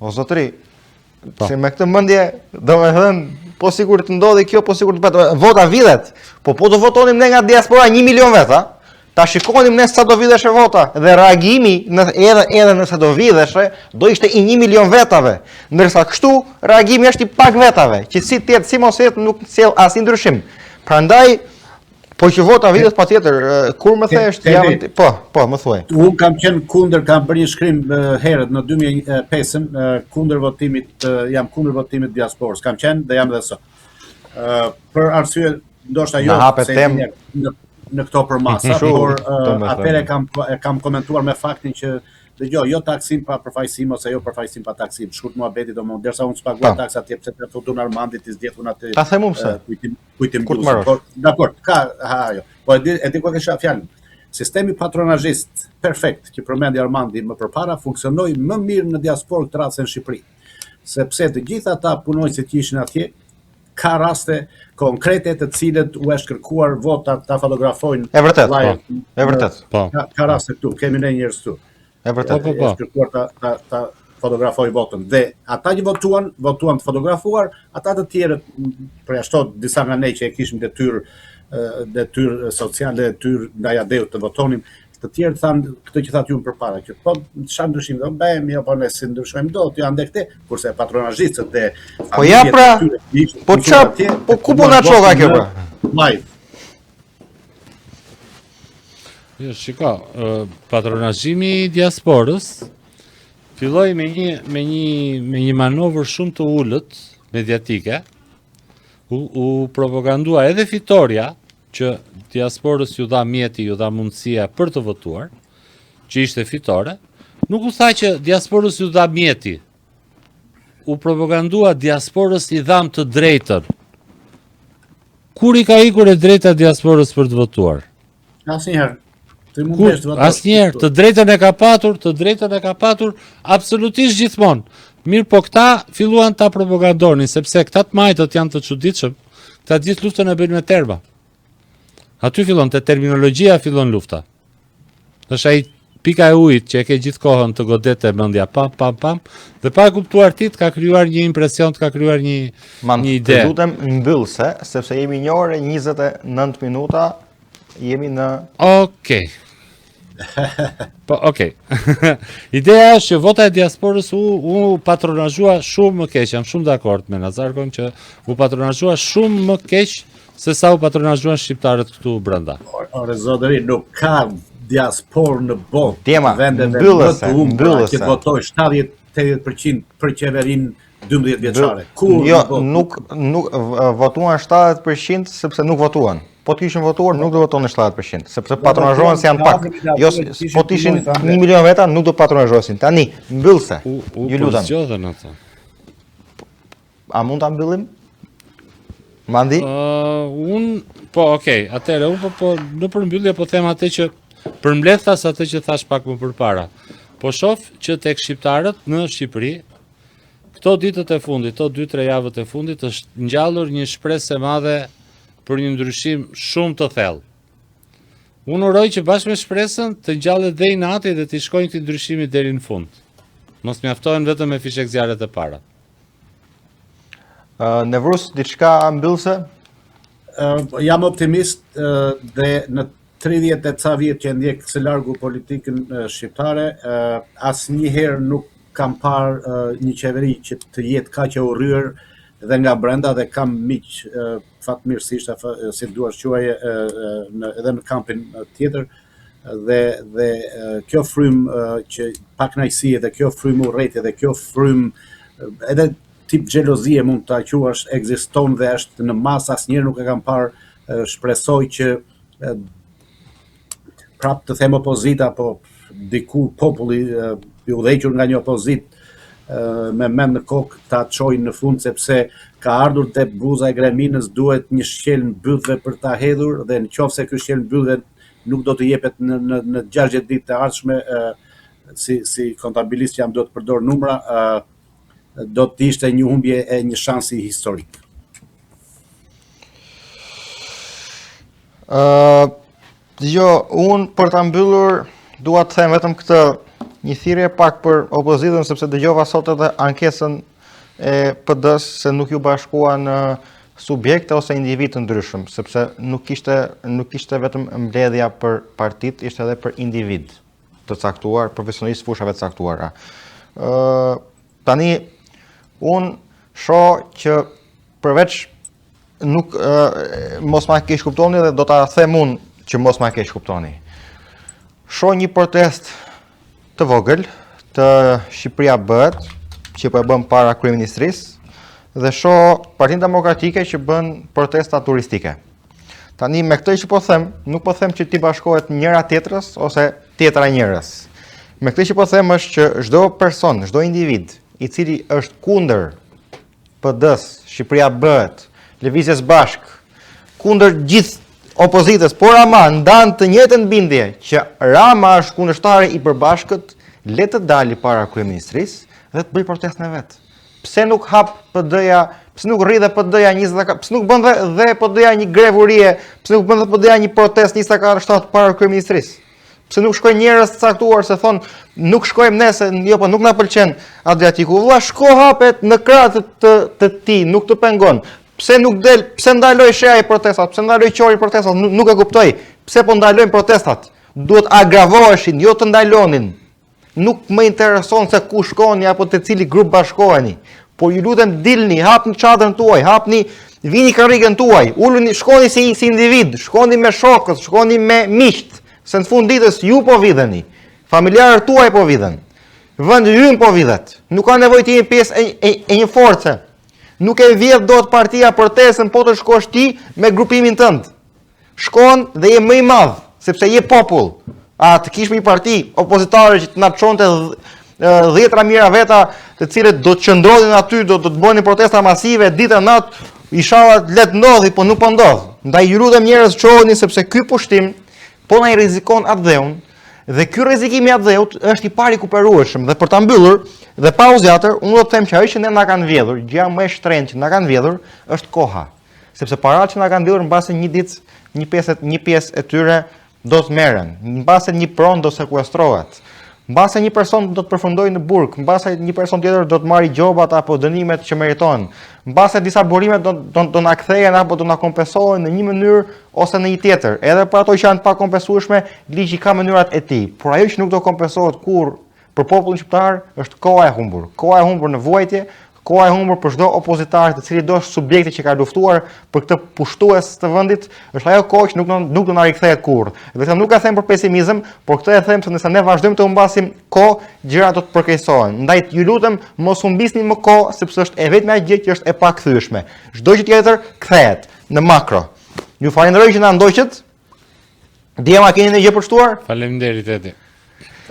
O zotëri, se me këtë mendje, domethënë, po sigurt të ndodhi kjo, po sigurt të bëhet, vota vidhet. Po të votonim ne nga diaspora 1 milion veta, ta shikonim ne sa do vidheshe vota dhe reagimi edhe nëse do vidheshe, do ishte I 1 milion vetave, ndërsa kështu reagimi është I pak vetave, që si tjetë, si mos jetë nuk sjell asnjë ndryshim. Prandaj, po që vota vidhet patjetër, kur më thesh po, më thuaj. Unë kam qenë kundër, kam bërë një shkrim herët në 2005 kundër votimit, jam kundër votimit diasporës. Kam qenë dhe jam edhe sot. Për arsye ndoshta jo se në këto përmasa, por atëherë kam komentuar me faktin që dëgjoj, jo taksim pa përfaqësim ose jo përfaqësim pa taksim. Shkurt muhabeti domosdoshmë, derisa unë paguaj taksa atje pse të futun Armandit I zgjedhun atë. Ta them pse. Kujtim por dakor, ajo. Po e di ku kisha fjalën. Sistemi patronazhist perfekt që përmendi Armandi më përpara funksionoi më mirë në diasporë këtë rast se në Shqipëri. Sepse të gjithë ata punonjësit që ishin atje ka raste konkrete të cilët u është kërkuar vota ta fotografojnë. E vërtet. Ka raste këtu, kemi ne njerëz këtu. E vërtet. Është kërkuar ta fotografojnë votën dhe ata që votuan të fotografuar, ata të tjerët përjashto disa nga ne që e kishim detyrë sociale, detyrë ndaj adeut të votonim, të tjerë thanë këtë që thatë ju më përpara, që po çfarë ndryshim do bëjmë, jo po ne si ndryshojmë dot, janë dhe këte, kurse patronazhistët dhe po ja pra, po ku po na çoka kjo pra? Live. Jo, shiko, patronazhimi I diasporës filloi me një manovër shumë të ulët mediatike, u propagandua edhe fitoria që diasporës ju dha mjeti, ju dha mundësia për të votuar, që ishte fitore, nuk u tha që diasporës ju dha mjeti, u propagandua diasporës I dham të drejtën. Kur I ka ikur e drejta diasporës për të votuar? Asnjëherë. Asnjëherë, të drejtën e ka patur absolutisht gjithmonë. Mirë, po këta filluan ta propagandonin, sepse këta të majtët janë të çuditshëm, këta gjithë luftën e bëjnë me terma. Aty fillon, te terminologjia fillon lufta. Është ai pika e ujit që e ke gjithë kohën të godete mendja pam, dhe pa kuptuar ti ka krijuar një impresion, ka krijuar një ide. Të lutem mbyllse, sepse jemi 1 orë 29 minuta, jemi në... Okej. Po, okay. Ideja është që vota e diasporës u patronazhua shumë më keq, jam shumë dakord me Nazarkon që u patronazhua shumë më keq se sa u patronazhuan shqiptarët këtu brenda. Ore zotëri, nuk ka diasporë në botë. Tema, vendeve mbyllëse, më të humbura mbyllëse. që votoj 70-80% për qeverinë 12 vjeçare. Jo, nuk votuan 70% sepse nuk votuan. Po të kishin votuar, nuk do votonin 70%, sepse patronazhohen se janë pak. Jo, po të ishin 1 milion veta, nuk do patronazhohesin. Tani, mbyllse. Ju lutem. Zgjodhen ata. A mund ta mbyllim? Mandi? Okay, atëherë unë po në përmbyllje po them atë që përmbledhas atë që thash pak më përpara. Po shoh që tek shqiptarët në Shqipëri këto ditët e fundit, këto 2-3 javët e fundit është ngjallur një shpresë e madhe për një ndryshim shumë të thellë. Unë uroj që bashkë me shpresën të ngjallet dhe inati dhe të shkojnë këtij ndryshimi deri në fund. Mos mjaftohen vetëm me fishek zjarret e para. Nevrus, diçka mbyllse? Jam optimist dhe në 30 e ca vjet që ndjek së largu politikën shqiptare, asnjëherë nuk kam parë një qeveri që të jetë kaq e urryer dhe nga brenda dhe kam miq fatmirësisht si duash quaje edhe në kampin tjetër dhe kjo frymë që pak kënaqësi dhe kjo frymë urrëtie dhe kjo frymë edhe tip xhelozie mund ta quash ekziston dhe është në masë, asnjëherë nuk e kam parë. Shpresoj që prap të them opozita, po diku populli i udhëhequr nga një opozitë me mend në kokë ta çojnë në fund, sepse ka ardhur te buza e greminës, duhet një shqel mbyllëve për ta hedhur dhe nëse ky shqel mbyllëve nuk do të jepet në 60 ditë të ardhshme, si kontabilist jam do të përdor numra, do të ishte një humbje e një shansi historik. Jo, unë për ta mbyllur dua të them vetëm këtë, një thirrje pak për opozitën, sepse dëgjova sot edhe ankesën e PD-s se nuk ju bashkuan subjekte ose individ të ndryshëm, sepse nuk ishte vetëm mbledhja për partit, ishte edhe për individ të caktuar, profesionistë fushave të caktuara. Tani unë shoh që përveç nuk mos ma keq kuptoni dhe do ta them unë që mos ma keq kuptoni. Shoh një protest të vogël të Shqipëria bëhet, që po e bën para kryeministrisë, dhe shoh Partinë Demokratike që bën protesta turistike. Tani me këtë që po them, nuk po them që ti bashkohet njëra tjetrës ose tjetra njërës. Me këtë që po them është që çdo person, çdo individ i cili është kundër PD-s, Shqipëria bëhet, Lëvizjes Bashk, kundër gjithë opozitës, por ama ndan të njëjtën bindje që Rama është kundërshtar i përbashkët, le të dali para kryeministrisë dhe të bëj protestën e vet. Pse nuk hap PD-ja, pse nuk rri dhe PD-ja 24, pse nuk bën dhe PD-ja një grevurie, pse nuk bën dhe PD-ja një protestë 24/7 para kryeministrisë? Pse nuk shkojnë njerëz të caktuar se thon nuk shkojmë ne se jo po nuk na pëlqen Adriatiku. Vlla shko hapet në krah të ti, nuk të pengon. Pse nuk del, pse ndaloi sheja protestat, pse ndaloi qori protestat, nuk e kuptoj. Pse po ndalojnë protestat? Duhet agravoheshin, jo të ndalonin. Nuk më intereson se ku shkoni apo te cili grup bashkoheni. Por ju lutem dilni, hapni çadrën tuaj, hapni, vini karrikën tuaj, uluni, shkoni si individ, shkoni me shokët, shkoni me miqt, se në fund ditës ju po vidheni, familjarët tuaj po vidhen, vendi ynë po vidhet. Nuk ka nevojë të jeni pjesë e një force. Nuk e vjedh dot partia protestën, po të shkosh ti me grupimin tënd. Shkon dhe je më i madh, sepse je popull. A të kish një parti opozitare që të na çonte 10 mijëra veta, të cilët do të qëndronin aty, do të bënin protesta masive ditë e natë, inshallah let ndodhi, po nuk po ndodh. Ndaj ju lutem njerëz çohuni, sepse ky pushtim po na i rrezikon atë dheun, dhe ky rrezikim i atë dheut është i parikuperueshëm. Dhe për ta mbyllur dhe pa u zgjatur, unë do të them që ajo që ne na kanë vjedhur, gjëja më e shtrenjtë që na kanë vjedhur është koha. Sepse paratë që na kanë vjedhur mbase një ditë, një pjesë e tyre do të merren, mbase një pronë do sekuestrohet. Mbase një person do të përfundojë në burg, mbase një person tjetër do të marrë gjobat apo dënimet që meriton, mbase disa burime do na kthehen apo do na kompensohen në një mënyrë ose në një tjetër. Edhe për ato që janë të pakompensueshme, ligji ka mënyrat e tij. Por ajo që nuk do kompensohet kurrë për popullin shqiptar është koha e humbur. Koha e humbur në vuajtje, koha e humbur për çdo opozitar, të cili do subjekti që ka luftuar për këtë pushtues të vendit, është ajo kohë që nuk do na rikthehet kurrë. Vetëm nuk e them për pesimizëm, por këtë e them se nëse ne vazhdojmë të humbasim kohë, gjërat do të përkeqësohen. Ndaj ju lutem mos humbisni më kohë, sepse është e vetmja gjë që është e pakthyeshme. Çdo gjë tjetër kthehet në makro. Ju falenderoj që na ndoqët. Djema keni një gjë për shtuar? Faleminderit Edi.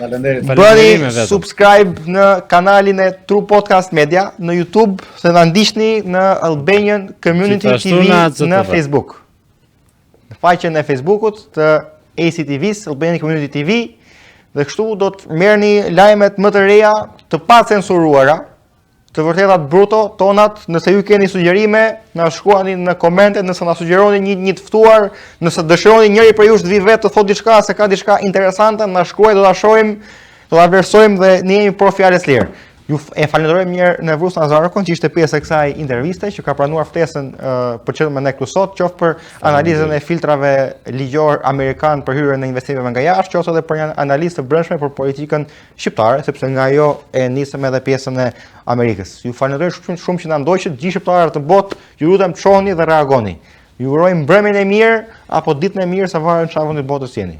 Faleminderit. Bëni subscribe në kanalin e True Podcast Media në YouTube, se na ndiqni në Albanian Community TV në Facebook. Në faqen e Facebookut të ACTV-s, Albanian Community TV, dhe kështu do të merrni lajmet më të reja, të pacensuruara, të vërtetat bruto tonat. Nëse ju keni sugjerime, na shkruani në komente, nëse na sugjeroni një të ftuar, nëse dëshironi njëri për ju të vi vetë të thotë diçka se ka diçka interesante, na shkruaj, do ta shohim, do ta vlerësojmë dhe ne jemi për fjalës lirë. Ju e falenderojmë mirë në Vrus Nazarokon që ishte pjesë e kësaj interviste, që ka pranuar ftesën për çdo me ne këtu sot, qoftë për analizën e filtrave ligjor amerikan për hyrjen në investimeve nga jashtë, qoftë edhe për një analizë të brendshme për politikën shqiptare, sepse nga ajo e nisëm edhe pjesën e Amerikës. Ju falenderoj shumë që na ndoqët, gjithë shqiptarët të botë, ju lutem çohuni dhe reagoni. Ju urojmë mbrëmjen e mirë apo ditën e mirë sa varet çfarë vendi botës jeni.